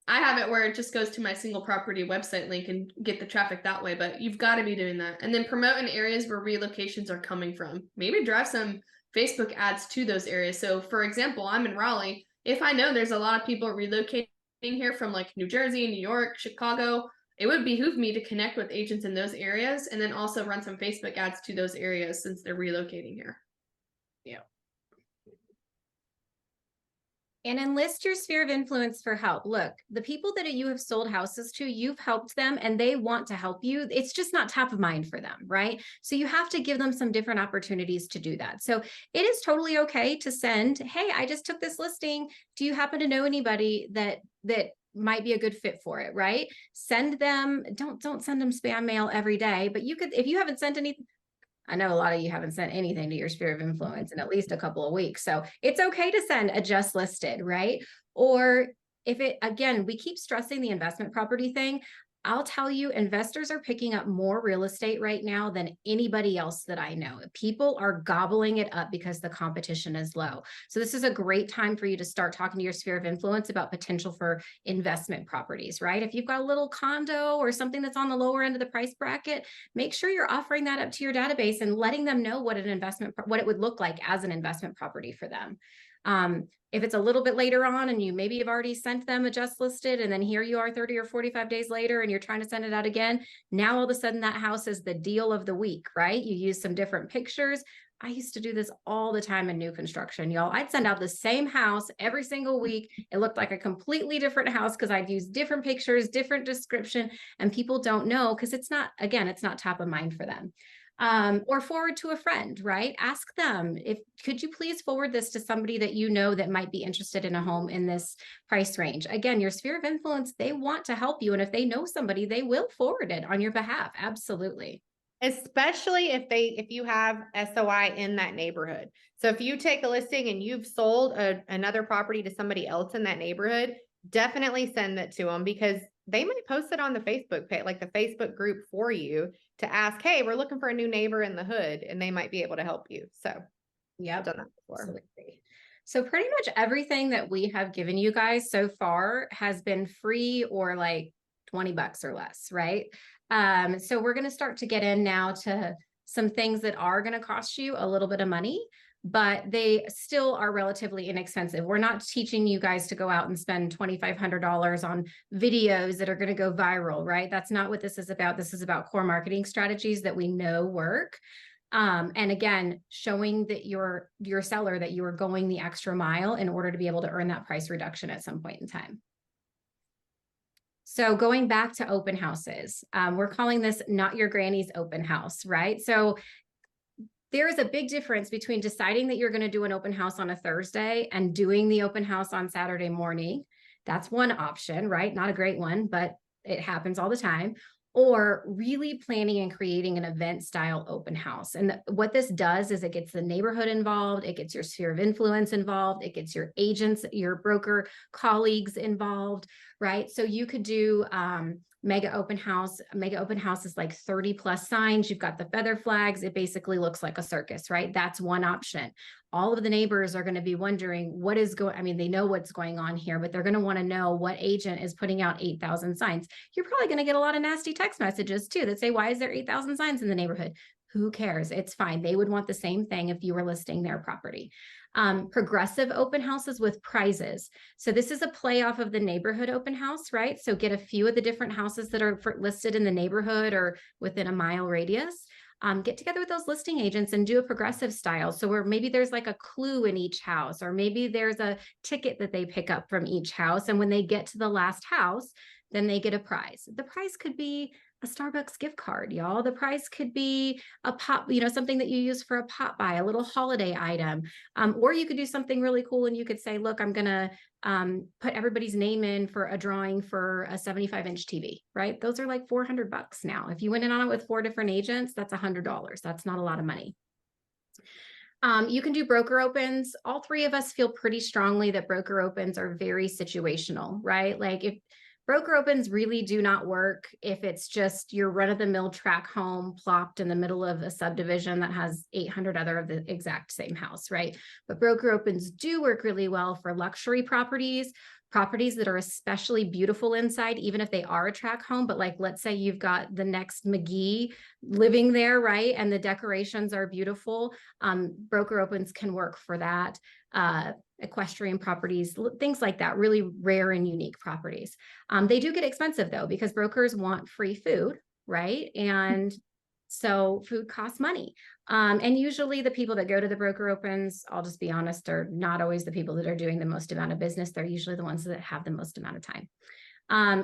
I have it where it just goes to my single property website link and get the traffic that way, but you've got to be doing that. And then promote in areas where relocations are coming from. Maybe drive some Facebook ads to those areas. So for example, I'm in Raleigh. If I know there's a lot of people relocating here from like New Jersey, New York, Chicago, it would behoove me to connect with agents in those areas and then also run some Facebook ads to those areas since they're relocating here. Yeah. And enlist your sphere of influence for help. Look, the people that you have sold houses to, you've helped them and they want to help you. It's just not top of mind for them, right? So you have to give them some different opportunities to do that. So it is totally okay to send, hey, I just took this listing. Do you happen to know anybody that might be a good fit for it, right? Send them, don't send them spam mail every day, but you could, if you haven't sent any, I know a lot of you haven't sent anything to your sphere of influence in at least a couple of weeks. So it's okay to send a just listed, right? Or if it, again, we keep stressing the investment property thing. I'll tell you, investors are picking up more real estate right now than anybody else that I know. People are gobbling it up because the competition is low. So this is a great time for you to start talking to your sphere of influence about potential for investment properties, right? If you've got a little condo or something that's on the lower end of the price bracket, make sure you're offering that up to your database and letting them know what what it would look like as an investment property for them. If it's a little bit later on and you maybe have already sent them a just listed and then here you are 30 or 45 days later and you're trying to send it out again, now all of a sudden that house is the deal of the week, right? You use some different pictures. I used to do this all the time in new construction, y'all. I'd send out the same house every single week. It looked like a completely different house because I'd use different pictures, different description, and people don't know because it's not, again, it's not top of mind for them. Or forward to a friend, right? Ask them, could you please forward this to somebody that you know that might be interested in a home in this price range? Again, your sphere of influence, they want to help you. And if they know somebody, they will forward it on your behalf. Absolutely. Especially if you have SOI in that neighborhood. So if you take a listing and you've sold another property to somebody else in that neighborhood, definitely send that to them because they might post it on the Facebook page, like the Facebook group for you to ask, hey, we're looking for a new neighbor in the hood, and they might be able to help you. So yeah, I've done that before. Absolutely. So pretty much everything that we have given you guys so far has been free or like $20 or less, right? So we're going to start to get in now to some things that are going to cost you a little bit of money, but they still are relatively inexpensive. We're not teaching you guys to go out and spend $2,500 on videos that are going to go viral, right? That's not what this is about. This is about core marketing strategies that we know work. And again, showing that your seller that you are going the extra mile in order to be able to earn that price reduction at some point in time. So going back to open houses, we're calling this not your granny's open house, right? So there is a big difference between deciding that you're going to do an open house on a Thursday and doing the open house on Saturday morning. That's one option, right? Not a great one, but it happens all the time. Or really planning and creating an event style open house. And what this does is it gets the neighborhood involved, it gets your sphere of influence involved, it gets your agents, your broker colleagues involved, right? So you could do mega open house. A mega open house is like 30 plus signs. You've got the feather flags. It basically looks like a circus, right? That's one option. All of the neighbors are going to be wondering what is going, I mean, they know what's going on here, but they're going to want to know what agent is putting out 8,000 signs. You're probably going to get a lot of nasty text messages too that say, why is there 8,000 signs in the neighborhood? Who cares? It's fine. They would want the same thing if you were listing their property. Progressive open houses with prizes. So this is a play off of the neighborhood open house, right? So get a few of the different houses that are listed in the neighborhood or within a mile radius. Get together with those listing agents and do a progressive style. So where maybe there's like a clue in each house, or maybe there's a ticket that they pick up from each house. And when they get to the last house, then they get a prize. The prize could be a Starbucks gift card, y'all. The prize could be a pop, something that you use for a pop by, a little holiday item. Or you could do something really cool and you could say, look, I'm going to put everybody's name in for a drawing for a 75-inch TV, right? Those are like $400 now. If you went in on it with 4 different agents, that's $100. That's not a lot of money. You can do broker opens. All three of us feel pretty strongly that broker opens are very situational, right? Like if broker opens really do not work if it's just your run-of-the-mill track home plopped in the middle of a subdivision that has 800 other of the exact same house, right? But broker opens do work really well for luxury properties, properties that are especially beautiful inside, even if they are a track home. But like, let's say you've got the next McGee living there, right? And the decorations are beautiful. Broker opens can work for that. Equestrian properties, things like that, really rare and unique properties. They do get expensive though, because brokers want free food, right? And so food costs money. And usually the people that go to the broker opens, I'll just be honest, are not always the people that are doing the most amount of business. They're usually the ones that have the most amount of time.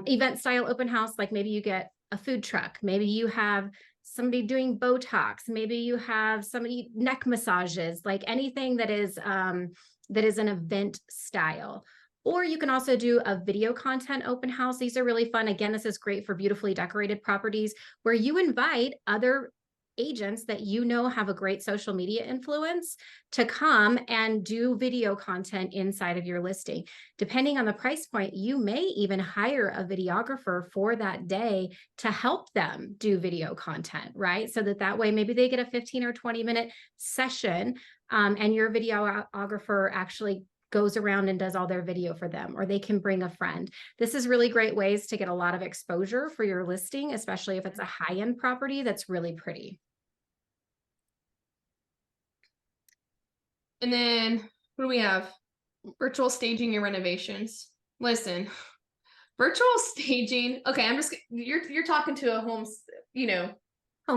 Event style open house, like maybe you get a food truck, maybe you have somebody doing Botox, maybe you have somebody neck massages, like anything that is an event style. Or you can also do a video content open house. These are really fun. Again, this is great for beautifully decorated properties where you invite other agents that you know have a great social media influence to come and do video content inside of your listing. Depending on the price point, you may even hire a videographer for that day to help them do video content, right? So that way maybe they get a 15 or 20-minute session and your videographer actually goes around and does all their video for them, or they can bring a friend. This is really great ways to get a lot of exposure for your listing, especially if it's a high-end property that's really pretty. And then what do we have? Virtual staging and renovations. Listen, virtual staging. Okay, you're talking to a home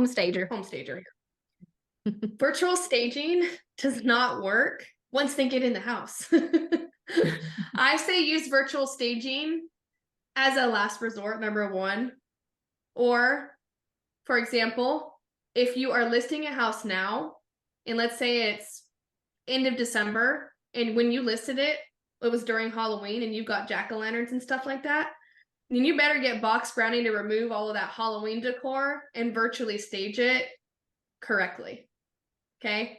stager. Virtual staging does not work once they get in the house. I say use virtual staging as a last resort, number one. Or, for example, if you are listing a house now, and let's say it's end of December, and when you listed it, it was during Halloween, and you've got jack-o'-lanterns and stuff like that, then you better get Box Brownie to remove all of that Halloween decor and virtually stage it correctly. Okay?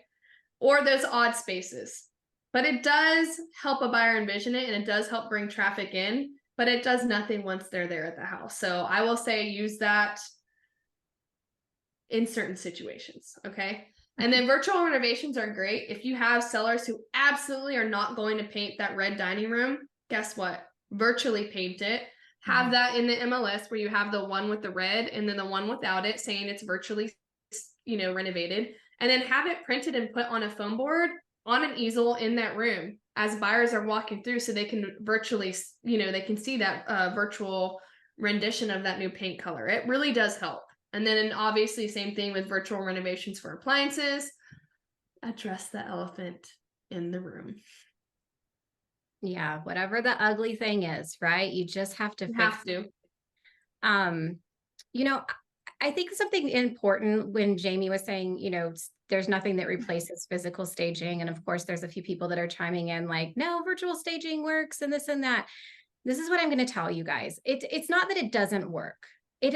Or those odd spaces. But it does help a buyer envision it, and it does help bring traffic in, but it does nothing once they're there at the house. So I will say use that in certain situations, okay? And then virtual renovations are great. If you have sellers who absolutely are not going to paint that red dining room, guess what? Virtually paint it. Have that in the MLS where you have the one with the red and then the one without it saying it's virtually, renovated. And then have it printed and put on a foam board on an easel in that room as buyers are walking through, so they can virtually, they can see that virtual rendition of that new paint color. It really does help. And then obviously same thing with virtual renovations for appliances. Address the elephant in the room. Yeah, whatever the ugly thing is, right? You just have to You fix have to. it. You know, I think something important when Jamie was saying, you know, there's nothing that replaces physical staging. And of course, there's a few people that are chiming in like, no, virtual staging works and this and that. This is what I'm going to tell you guys. It's not that it doesn't work. It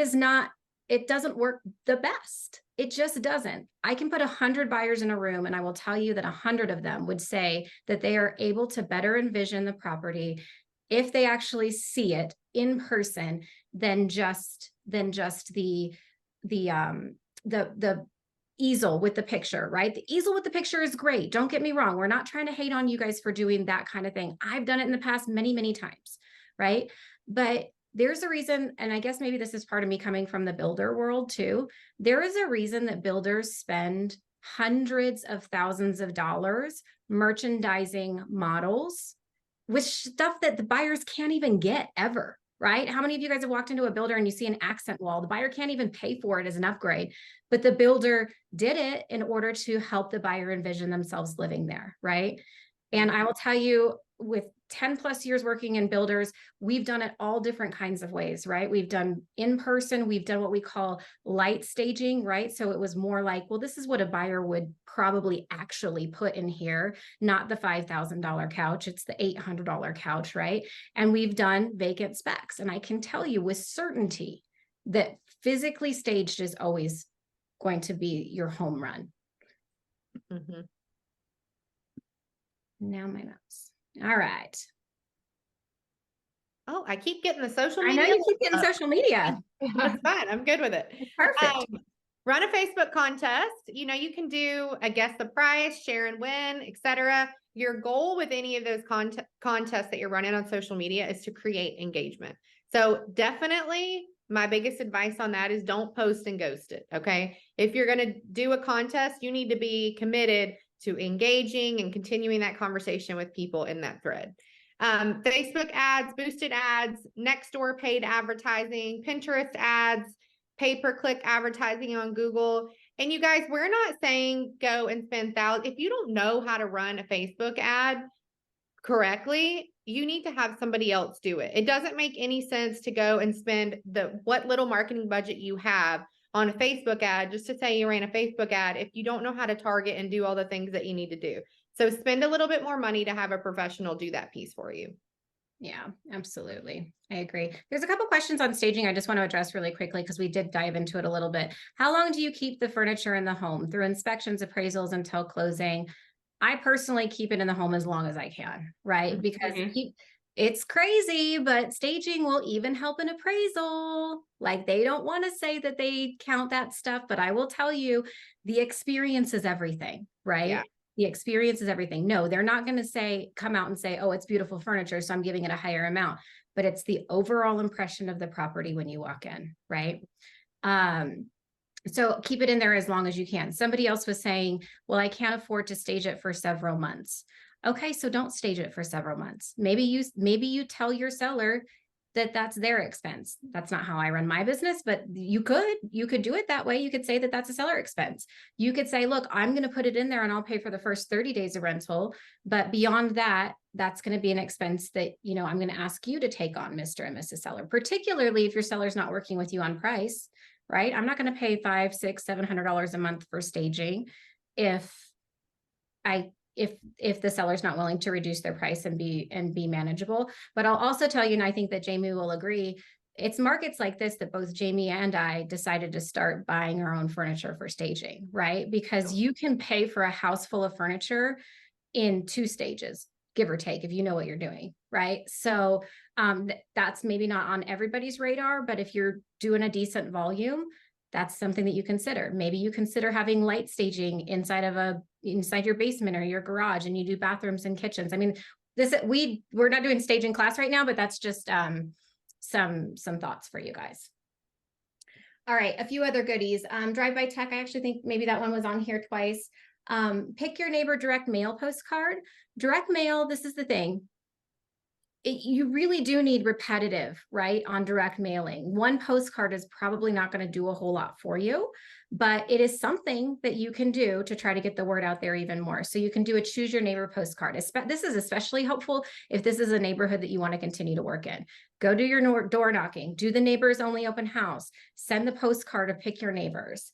doesn't work the best. It just doesn't. I can put 100 buyers in a room and I will tell you that 100 of them would say that they are able to better envision the property if they actually see it in person than just the easel with the picture, right? The easel with the picture is great. Don't get me wrong. We're not trying to hate on you guys for doing that kind of thing. I've done it in the past many, many times, right? But there's a reason, and I guess maybe this is part of me coming from the builder world too. There is a reason that builders spend hundreds of thousands of dollars merchandising models with stuff that the buyers can't even get ever, right? How many of you guys have walked into a builder and you see an accent wall? The buyer can't even pay for it as an upgrade, but the builder did it in order to help the buyer envision themselves living there, right? And I will tell you, with 10 plus years working in builders, we've done it all different kinds of ways, right? We've done in person, we've done what we call light staging, right? So it was more like, well, this is what a buyer would probably actually put in here, not the $5,000 couch, it's the $800 couch, right? And we've done vacant specs. And I can tell you with certainty that physically staged is always going to be your home run. Mm-hmm. Now my mouse. All right. Oh, I keep getting the social I media. know you keep getting social media. That's fine. I'm good with it. Perfect. Run a Facebook contest. You know, you can do a guess the price, share and win, etc. Your goal with any of those contests that you're running on social media is to create engagement. So definitely my biggest advice on that is don't post and ghost it. Okay. If you're going to do a contest, you need to be committed to engaging and continuing that conversation with people in that thread. Facebook ads, boosted ads, Nextdoor paid advertising, Pinterest ads, pay-per-click advertising on Google. And you guys, we're not saying go and spend thousands. If you don't know how to run a Facebook ad correctly, you need to have somebody else do it. It doesn't make any sense to go and spend what little marketing budget you have on a Facebook ad just to say you ran a Facebook ad if you don't know how to target and do all the things that you need to do. So spend a little bit more money to have a professional do that piece for you. Yeah, absolutely. I agree. There's a couple questions on staging I just want to address really quickly because we did dive into it a little bit. How long do you keep the furniture in the home? Through inspections, appraisals, until closing? I personally keep it in the home as long as I can, right? Because it's crazy, but staging will even help an appraisal. Like, they don't want to say that they count that stuff, but I will tell you, the experience is everything, right? Yeah. The experience is everything. No, they're not going to come out and say, oh, it's beautiful furniture, so I'm giving it a higher amount, but it's the overall impression of the property when you walk in, right? So keep it in there as long as you can. Somebody else was saying, well, I can't afford to stage it for several months. Okay, so don't stage it for several months. Maybe you tell your seller that that's their expense. That's not how I run my business, but you could do it that way. You could say that that's a seller expense. You could say, look, I'm going to put it in there and I'll pay for the first 30 days of rental. But beyond that, that's going to be an expense that, you know, I'm going to ask you to take on, Mr. and Mrs. Seller, particularly if your seller's not working with you on price, right? I'm not going to pay $500, $600, $700 a month for staging if the seller's not willing to reduce their price and be manageable. But I'll also tell you, and I think that Jamie will agree, it's markets like this that both Jamie and I decided to start buying our own furniture for staging, right? Because you can pay for a house full of furniture in 2 stages, give or take, if you know what you're doing, right? So that's maybe not on everybody's radar, but if you're doing a decent volume, that's something that you consider. Maybe you consider having light staging inside your basement or your garage, and you do bathrooms and kitchens. I mean, we're not doing staging class right now, but that's just some thoughts for you guys. All right, a few other goodies. Drive by Tech, I actually think maybe that one was on here twice. Pick your neighbor direct mail postcard. Direct mail, this is the thing. you really do need repetitive, right? On direct mailing. One postcard is probably not going to do a whole lot for you, but it is something that you can do to try to get the word out there even more. So you can do a choose your neighbor postcard. This is especially helpful if this is a neighborhood that you want to continue to work in. Go do your door knocking, do the neighbors only open house, send the postcard to pick your neighbors.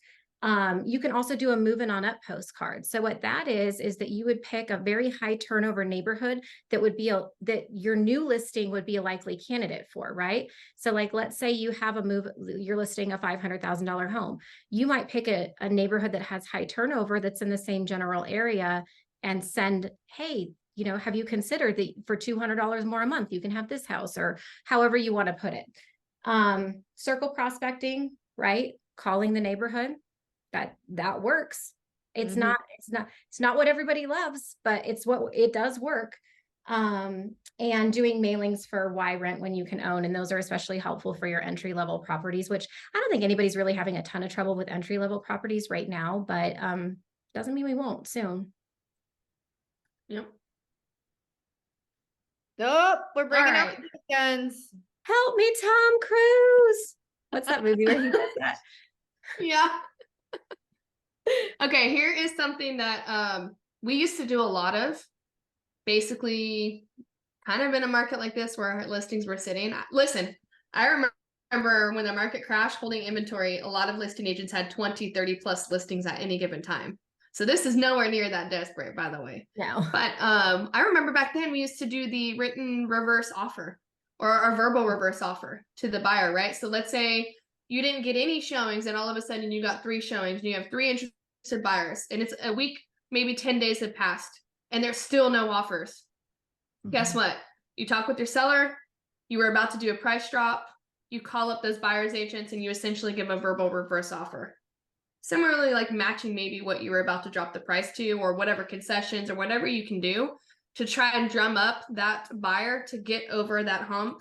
You can also do a moving on up postcard. So what that is that you would pick a very high turnover neighborhood that would be that your new listing would be a likely candidate for, right? So like, let's say you have you're listing a $500,000 home. You might pick a neighborhood that has high turnover that's in the same general area and send, hey, have you considered that for $200 more a month, you can have this house, or however you want to put it. Circle prospecting, right? Calling the neighborhood. That works. It's not what everybody loves, but it's what it does work. And doing mailings for why rent when you can own. And those are especially helpful for your entry level properties, which I don't think anybody's really having a ton of trouble with entry level properties right now, but doesn't mean we won't soon. Yep. Nope, we're bringing All out right. the guns. Help me, Tom Cruise. What's that movie where he does that? Yeah. Okay, here is something that we used to do a lot of. Basically, kind of in a market like this where our listings were sitting. Listen, I remember when the market crashed, holding inventory, a lot of listing agents had 20, 30 plus listings at any given time. So this is nowhere near that desperate, by the way. No. But I remember back then we used to do the written reverse offer or a verbal reverse offer to the buyer, right? So let's say you didn't get any showings and all of a sudden you got 3 showings and you have 3 interested buyers and it's a week, maybe 10 days have passed and there's still no offers. Guess what? You talk with your seller, you were about to do a price drop, you call up those buyers agents and you essentially give a verbal reverse offer. Similarly, like matching maybe what you were about to drop the price to or whatever concessions or whatever you can do to try and drum up that buyer to get over that hump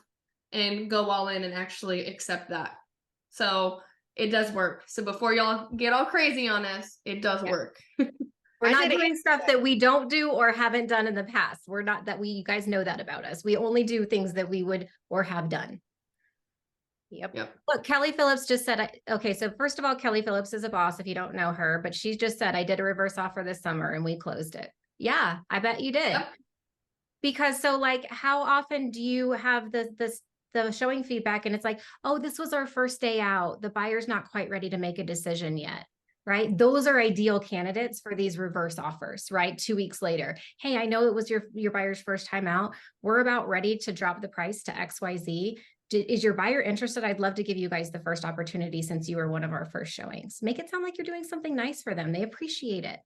and go all in and actually accept that. So it does work. So before y'all get all crazy on us, it does work. We're not doing stuff that we don't do or haven't done in the past. We're not you guys know that about us. We only do things that we would or have done. Yep. Look, Kelly Phillips just said, okay, so first of all, Kelly Phillips is a boss if you don't know her, but she just said, I did a reverse offer this summer and we closed it. Yeah, I bet you did. Yep. Because so like, how often do you have the showing feedback and it's like, oh, this was our first day out. The buyer's not quite ready to make a decision yet, right? Those are ideal candidates for these reverse offers, right? 2 weeks later. Hey, I know it was your buyer's first time out. We're about ready to drop the price to XYZ. Is your buyer interested? I'd love to give you guys the first opportunity since you were one of our first showings. Make it sound like you're doing something nice for them. They appreciate it.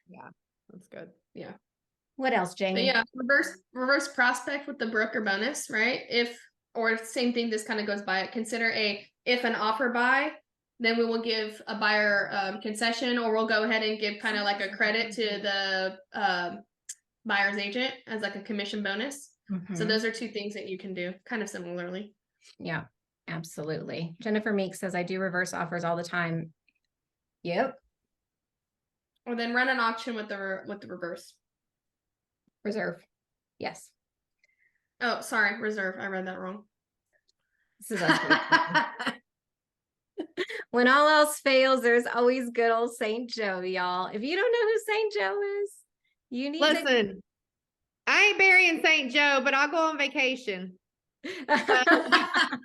Yeah, that's good. Yeah. What else, Jamie? But yeah, reverse prospect with the broker bonus, right? Or same thing, this kind of goes by it. Consider if an offer buy, then we will give a buyer concession, or we'll go ahead and give kind of like a credit to the buyer's agent as like a commission bonus. So those are 2 things that you can do kind of similarly. Yeah, absolutely. Jennifer Meek says, I do reverse offers all the time. Yep. Or then run an auction with the reverse. Reserve. Yes. Oh, sorry, reserve. I read that wrong. This is us. When all else fails, there's always good old St. Joe, y'all. If you don't know who St. Joe is, you need Listen, I ain't burying St. Joe, but I'll go on vacation. I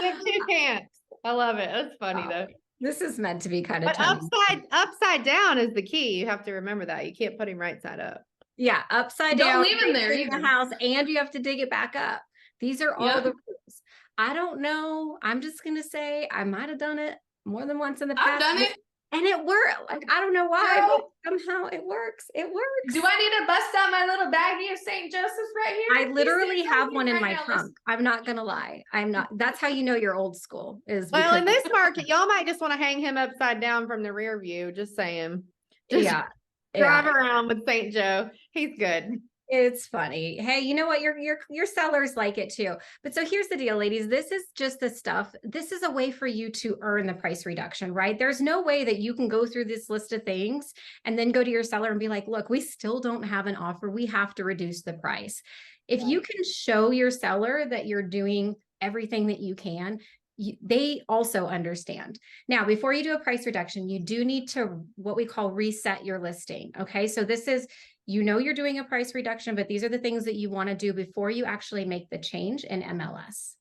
have 2 camps. I love it. That's funny though. This is meant to be kind of But upside down is the key. You have to remember that. You can't put him right side up. Yeah, upside Don't down. leave him there in the house, and you have to dig it back up. These are all the rules. I don't know. I'm just gonna say I might have done it more than once in the past. I've done it. And it worked. Like, I don't know why, but somehow it works. It works. Do I need to bust out my little baggie of St. Joseph's right here? I literally have one in my trunk. I'm not gonna lie. I'm not. That's how you know you're old school. Well, in this market, y'all might just want to hang him upside down from the rear view. Just saying. Just drive around with St. Joe. He's good. It's funny. Hey, you know what? Your sellers like it too. But so here's the deal, ladies. This is just the stuff. This is a way for you to earn the price reduction, right? There's no way that you can go through this list of things and then go to your seller and be like, look, we still don't have an offer. We have to reduce the price. If you can show your seller that you're doing everything that you can, they also understand. Now, before you do a price reduction, you do need to what we call reset your listing. Okay. So this is, you know, you're doing a price reduction, but these are the things that you want to do before you actually make the change in MLS.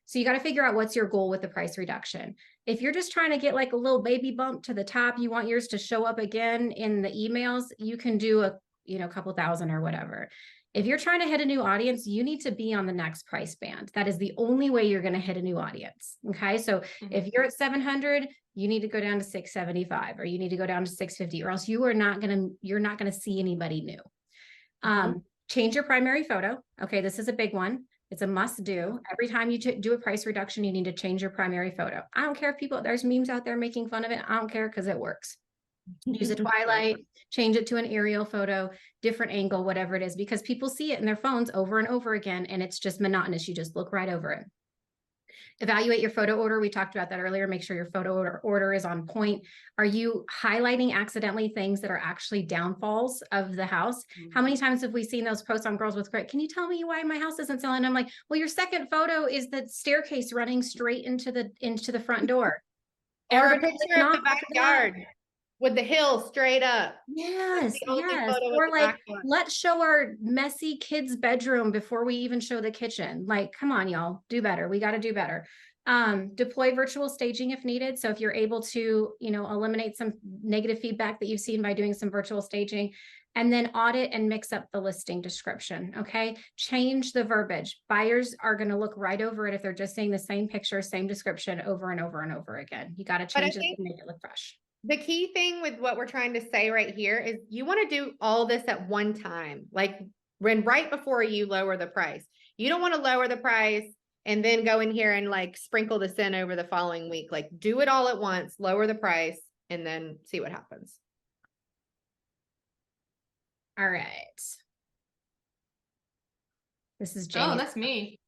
So you got to figure out what's your goal with the price reduction. If you're just trying to get like a little baby bump to the top, you want yours to show up again in the emails, you can do a, you know, couple thousand or whatever. If you're trying to hit a new audience, you need to be on the next price band. That is the only way you're going to hit a new audience. Okay. So if you're at 700, you need to go down to 675, or you need to go down to 650, or else you're not going to see anybody new. Change your primary photo. Okay. This is a big one. It's a must do. Every time you do a price reduction, you need to change your primary photo. I don't care if there's memes out there making fun of it. I don't care, because it works. Use a twilight, change it to an aerial photo, different angle, whatever it is, because people see it in their phones over and over again, and it's just monotonous. You just look right over it. Evaluate your photo order. We talked about that earlier. Make sure your photo order is on point. Are you highlighting accidentally things that are actually downfalls of the house? How many times have we seen those posts on Girls with Grit? Can you tell me why my house isn't selling? I'm like, well, your second photo is the staircase running straight into the front door. Or a picture of the backyard with the hill straight up. Yes. Or like, let's show our messy kids' bedroom before we even show the kitchen. Like, come on, y'all, do better. We got to do better. Deploy virtual staging if needed. So if you're able to, you know, eliminate some negative feedback that you've seen by doing some virtual staging, and then audit and mix up the listing description. Okay. Change the verbiage. Buyers are going to look right over it if they're just seeing the same picture, same description over and over and over again. You got to change it to make it look fresh. The key thing with what we're trying to say right here is you want to do all this at one time, like when right before you lower the price. You don't want to lower the price and then go in here and like sprinkle this in over the following week. Like, do it all at once, lower the price, and then see what happens. All right. This is Jamie. Oh, that's me.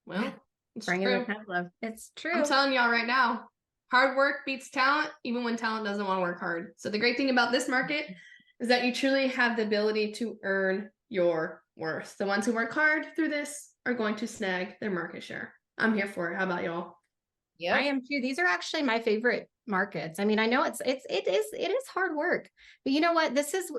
Well, it's Bring true. in the love. It's true. I'm telling y'all right now, hard work beats talent, even when talent doesn't want to work hard. So the great thing about this market is that you truly have the ability to earn your worth. The ones who work hard through this are going to snag their market share. I'm here for it. How about y'all? Yeah, I am too. These are actually my favorite markets. I mean, I know it is hard work, but you know what?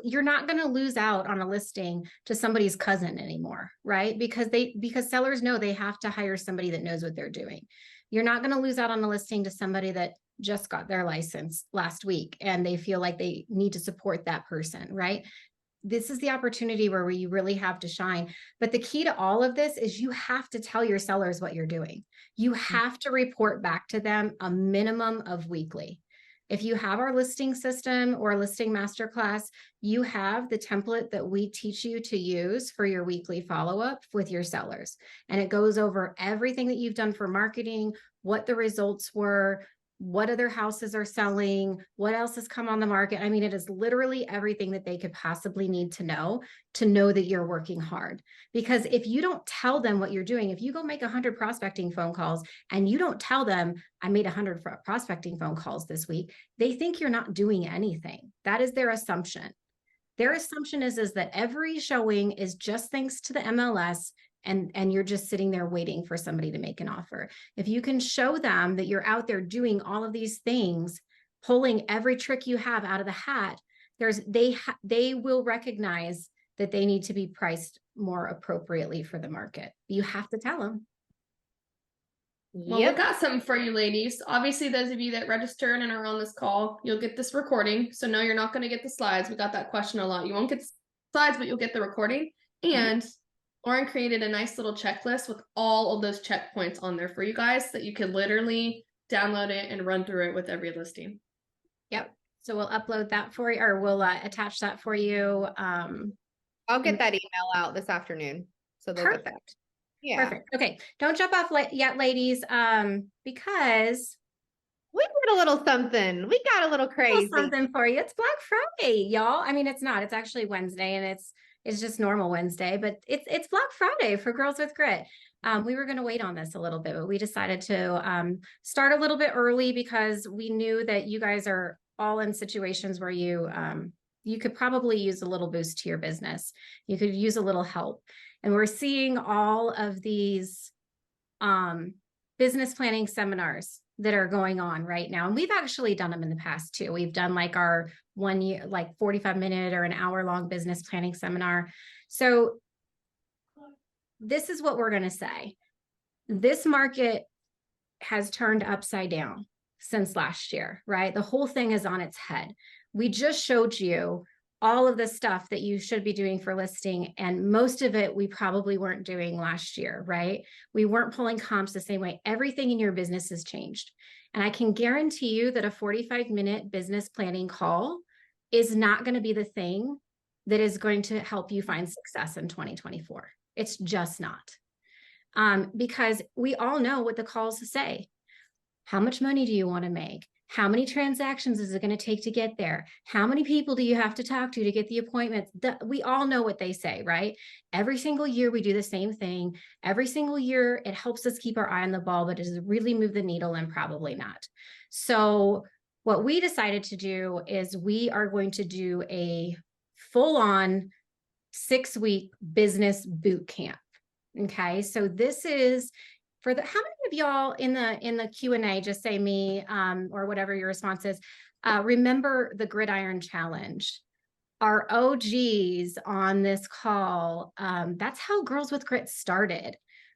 You're not going to lose out on a listing to somebody's cousin anymore, right? Because sellers know they have to hire somebody that knows what they're doing. You're not going to lose out on a listing to somebody that just got their license last week and they feel like they need to support that person, right? This is the opportunity where you really have to shine. But the key to all of this is you have to tell your sellers what you're doing. You have to report back to them a minimum of weekly. If you have our listing system or listing masterclass, you have the template that we teach you to use for your weekly follow-up with your sellers. And it goes over everything that you've done for marketing, what the results were, what other houses are selling, what else has come on the market. I mean, it is literally everything that they could possibly need to know that you're working hard. Because if you don't tell them what you're doing, if you go make 100 prospecting phone calls and you don't tell them, I made 100 prospecting phone calls this week, they think you're not doing anything. That is their assumption. Their assumption is that every showing is just thanks to the MLS, and you're just sitting there waiting for somebody to make an offer. If you can show them that you're out there doing all of these things, pulling every trick you have out of the hat, they will recognize that they need to be priced more appropriately for the market. You have to tell them. Well, we got something for you, ladies. Obviously, those of you that registered and are on this call, you'll get this recording. So no, you're not going to get the slides. We got that question a lot. You won't get the slides, but you'll get the recording. And Lauren created a nice little checklist with all of those checkpoints on there for you guys that you can literally download it and run through it with every listing. Yep. So we'll upload that for you, or we'll attach that for you. I'll get that email out this afternoon. So they'll get that. Yeah. Perfect. Okay. Don't jump off yet, ladies, because we did a little something. We got a little crazy. Something for you. It's Black Friday, y'all. I mean, it's not. It's actually Wednesday, and it's It's just normal Wednesday, but it's Black Friday for Girls with Grit. We were going to wait on this a little bit, but we decided to start a little bit early because we knew that you guys are all in situations where you could probably use a little boost to your business. You could use a little help. And we're seeing all of these business planning seminars that are going on right now. And we've actually done them in the past too. We've done like our 1 year, like 45-minute or an hour-long business planning seminar. So this is what we're going to say. This market has turned upside down since last year, right? The whole thing is on its head. We just showed you all of the stuff that you should be doing for listing. And most of it, we probably weren't doing last year, right? We weren't pulling comps the same way. Everything in your business has changed. And I can guarantee you that a 45-minute business planning call is not going to be the thing that is going to help you find success in 2024. It's just not. Because we all know what the calls say. How much money do you want to make? How many transactions is it going to take to get there? How many people do you have to talk to get the appointments? We all know what they say, right? Every single year we do the same thing. Every single year it helps us keep our eye on the ball, but does it really move the needle? And probably not. So what we decided to do is we are going to do a full-on 6-week business boot camp. Okay, so this is for how many of y'all in the Q&A, just say me or whatever your response is, remember the Gridiron Challenge? Our OGs on this call, that's how Girls with Grit started,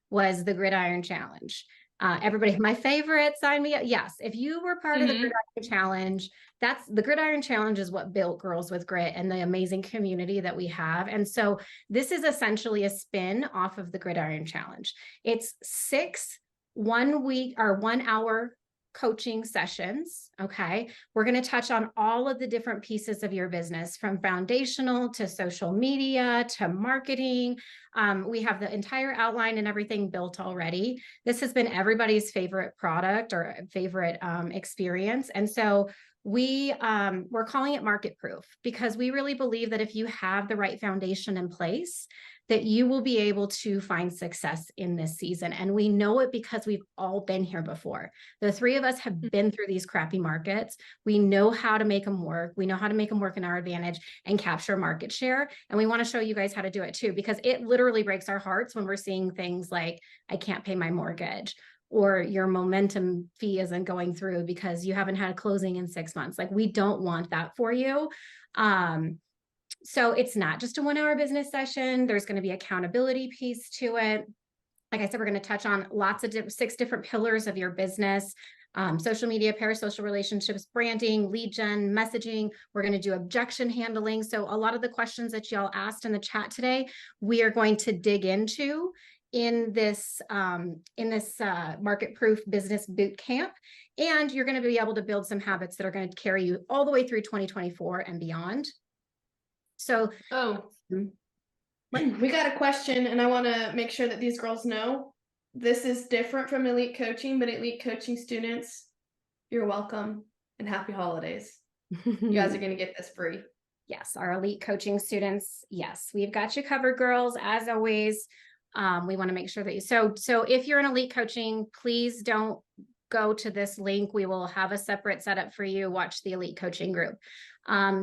was the Gridiron Challenge. Everybody, my favorite, sign me up. Yes, if you were part of the Gridiron Challenge, that's the Gridiron Challenge is what built Girls with Grit and the amazing community that we have. And so this is essentially a spin off of the Gridiron Challenge. It's 6 1 hour coaching sessions. Okay. We're going to touch on all of the different pieces of your business, from foundational to social media to marketing. We have the entire outline and everything built already. This has been everybody's favorite product or favorite experience. And so we're calling it market proof, because we really believe that if you have the right foundation in place, that you will be able to find success in this season. And we know it because we've all been here before. The 3 of us have been through these crappy markets. We know how to make them work. We know how to make them work in our advantage and capture market share. And we want to show you guys how to do it too, because it literally breaks our hearts when we're seeing things like, I can't pay my mortgage, or your momentum fee isn't going through because you haven't had a closing in 6 months. Like, we don't want that for you. So it's not just a 1 hour business session. There's going to be accountability piece to it. Like I said, we're going to touch on lots of 6 different pillars of your business: social media, parasocial relationships, branding, lead gen, messaging. We're going to do objection handling. So a lot of the questions that y'all asked in the chat today, we are going to dig into in this market proof business boot camp. And you're going to be able to build some habits that are going to carry you all the way through 2024 and beyond. So, we got a question, and I want to make sure that these girls know this is different from elite coaching, but elite coaching students, you're welcome and happy holidays. You guys are going to get this free. Yes, our elite coaching students. Yes, we've got you covered, girls. As always, we want to make sure that so if you're in elite coaching, please don't go to this link. We will have a separate setup for you. Watch the elite coaching group.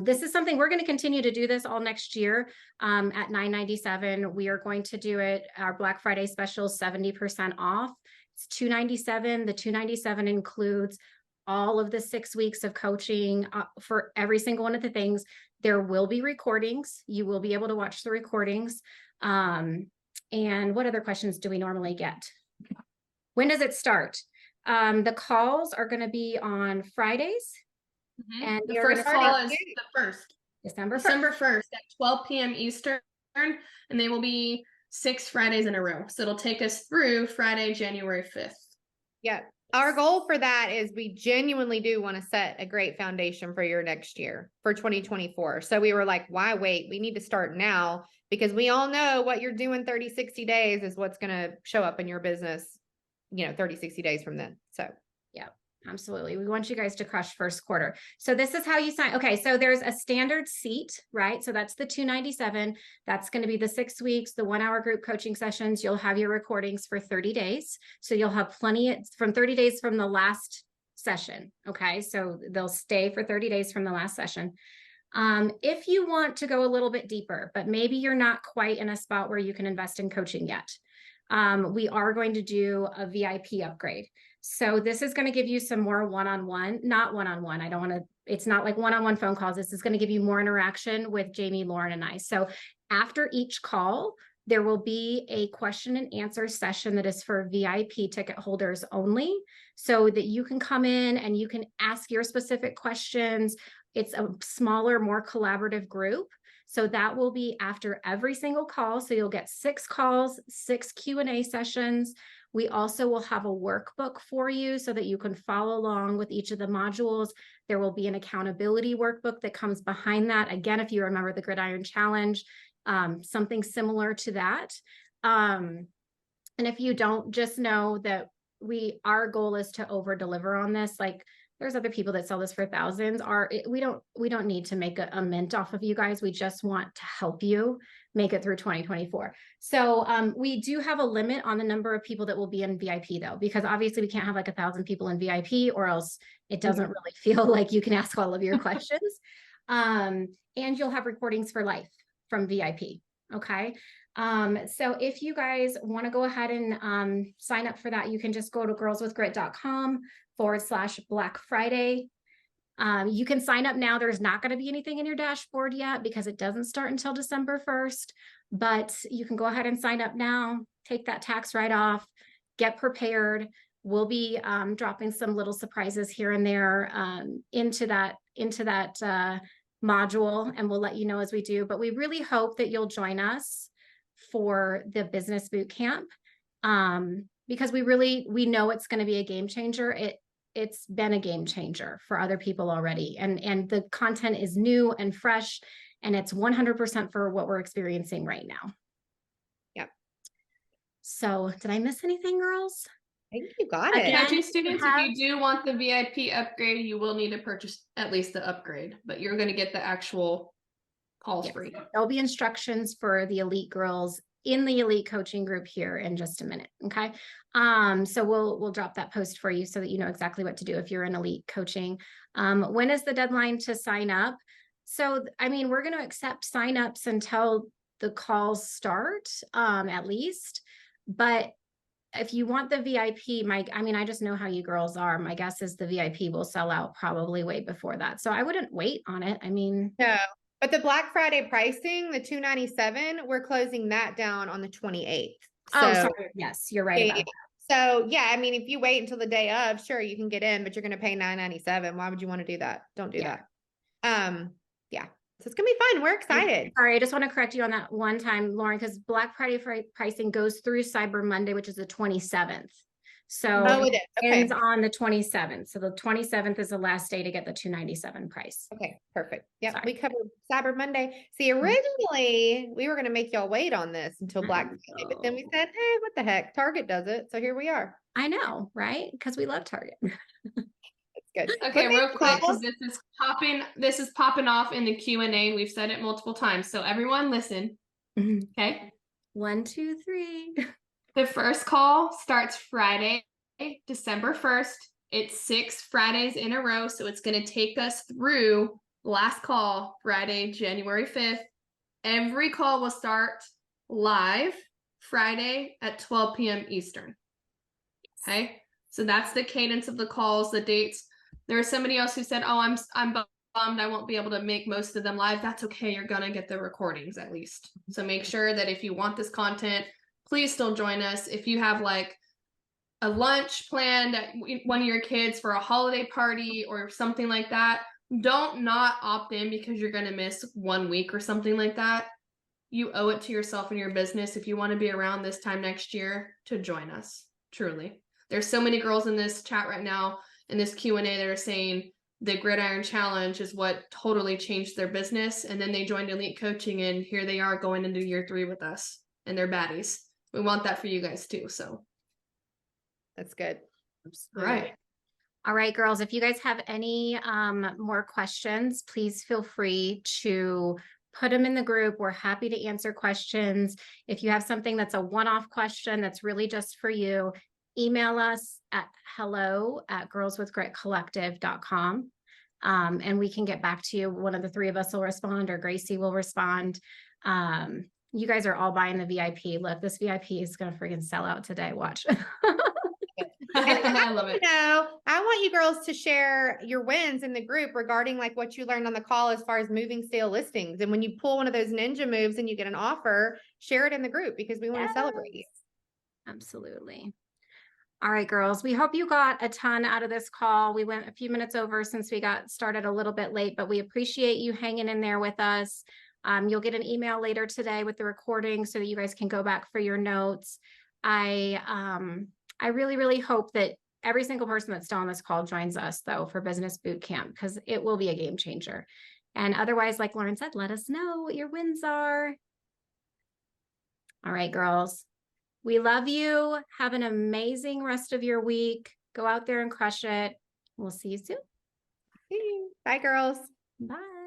This is something we're going to continue to do this all next year at $997. We are going to do it. Our Black Friday special, 70% off. It's $297. The $297 includes all of the 6 weeks of coaching for every single one of the things. There will be recordings. You will be able to watch the recordings. And what other questions do we normally get? When does it start? The calls are going to be on Fridays. And the first call is the 1st. December 1st at 12 p.m. Eastern, and they will be 6 Fridays in a row. So it'll take us through Friday, January 5th. Yeah. Our goal for that is we genuinely do want to set a great foundation for your next year, for 2024. So we were like, why wait? We need to start now, because we all know what you're doing 30, 60 days is what's going to show up in your business, 30, 60 days from then. So, yeah. Absolutely. We want you guys to crush first quarter. So this is how you sign. Okay. So there's a standard seat, right? So that's the $297. That's going to be the 6 weeks, the 1 hour group coaching sessions. You'll have your recordings for 30 days. So you'll have plenty from 30 days from the last session. Okay. So they'll stay for 30 days from the last session. If you want to go a little bit deeper, but maybe you're not quite in a spot where you can invest in coaching yet, we are going to do a VIP upgrade. So this is going to give you some more one-on-one, not one-on-one. I don't want to, it's not like one-on-one phone calls. This is going to give you more interaction with Jamie, Lauren, and I. So after each call, there will be a question and answer session that is for VIP ticket holders only, so that you can come in and you can ask your specific questions. It's a smaller, more collaborative group. So that will be after every single call. So you'll get 6 calls, 6 Q&A sessions. We also will have a workbook for you so that you can follow along with each of the modules. There will be an accountability workbook that comes behind that. Again, if you remember the Gridiron Challenge, something similar to that. And if you don't, just know that our goal is to over deliver on this. Like, there's other people that sell this for thousands. We don't need to make a mint off of you guys. We just want to help you make it through 2024. So we do have a limit on the number of people that will be in VIP though, because obviously we can't have like 1,000 people in VIP, or else it doesn't really feel like you can ask all of your questions. And you'll have recordings for life from VIP. Okay. So if you guys want to go ahead and sign up for that, you can just go to girlswithgrit.com/Black Friday. You can sign up now. There's not going to be anything in your dashboard yet because it doesn't start until December 1st, but you can go ahead and sign up now, take that tax write-off, get prepared. We'll be dropping some little surprises here and there into that module, and we'll let you know as we do. But we really hope that you'll join us for the business boot camp, because we know it's going to be a game changer. It's been a game changer for other people already, and the content is new and fresh, and it's 100% for what we're experiencing right now. Yep. So did I miss anything, girls? I think you got it. Coaching students, if you do want the VIP upgrade, you will need to purchase at least the upgrade, but you're going to get the actual calls free. There'll be instructions for the elite girls in the elite coaching group here in just a minute. Okay. So we'll drop that post for you so that you know exactly what to do if you're in elite coaching. When is the deadline to sign up? So, I mean, we're going to accept signups until the calls start, at least, but if you want the VIP, I just know how you girls are. My guess is the VIP will sell out probably way before that. So I wouldn't wait on it. I mean, no, but the Black Friday pricing, the $297, we're closing that down on the 28th. Oh, sorry. Yes, you're right about that. So yeah, I mean, if you wait until the day of, sure, you can get in, but you're going to pay $997. Why would you want to do that? Don't do that. Yeah. So it's going to be fun. We're excited. Sorry, I just want to correct you on that one time, Lauren, because Black Friday pricing goes through Cyber Monday, which is the 27th. So it is. Okay. Ends on the 27th. So the 27th is the last day to get the $297 price. Okay, perfect. Yeah, Sorry. we covered Cyber Monday. See, originally we were going to make y'all wait on this until Black Friday, but then we said, hey, what the heck? Target does it. So here we are. I know, right? Because we love Target. Good. Okay, real quick, because this is popping off in the Q&A. We've said it multiple times, so everyone listen. Okay. 1, 2, 3. The first call starts Friday, December 1st. It's 6 Fridays in a row, so it's going to take us through last call, Friday, January 5th. Every call will start live Friday at 12 p.m. Eastern. Okay, so that's the cadence of the calls, the dates. There was somebody else who said, oh, I'm bummed I won't be able to make most of them live. That's okay. You're going to get the recordings at least. So make sure that if you want this content, please still join us. If you have like a lunch planned at one of your kids for a holiday party or something like that, don't not opt in because you're going to miss 1 week or something like that. You owe it to yourself and your business if you want to be around this time next year to join us. Truly. There's so many girls in this chat right now, in this Q&A, that are saying the Gridiron Challenge is what totally changed their business. And then they joined Elite Coaching, and here they are going into year 3 with us, and they're baddies. We want that for you guys too. So that's good. All right. All right, girls, if you guys have any more questions, please feel free to put them in the group. We're happy to answer questions. If you have something that's a one-off question that's really just for you, email us at hello@girlswithgritcollective.com. And we can get back to you. One of the three of us will respond, or Gracie will respond. You guys are all buying the VIP. Look, this VIP is going to freaking sell out today. Watch. I love it. I want you girls to share your wins in the group regarding like what you learned on the call as far as moving stale listings. And when you pull one of those ninja moves and you get an offer, share it in the group because we want to celebrate you. Absolutely. All right, girls, we hope you got a ton out of this call. We went a few minutes over since we got started a little bit late, but we appreciate you hanging in there with us. You'll get an email later today with the recording so that you guys can go back for your notes. I really, really hope that every single person that's still on this call joins us, though, for Business Boot Camp, because it will be a game changer. And otherwise, like Lauren said, let us know what your wins are. All right, girls, we love you. Have an amazing rest of your week. Go out there and crush it. We'll see you soon. Bye, girls. Bye.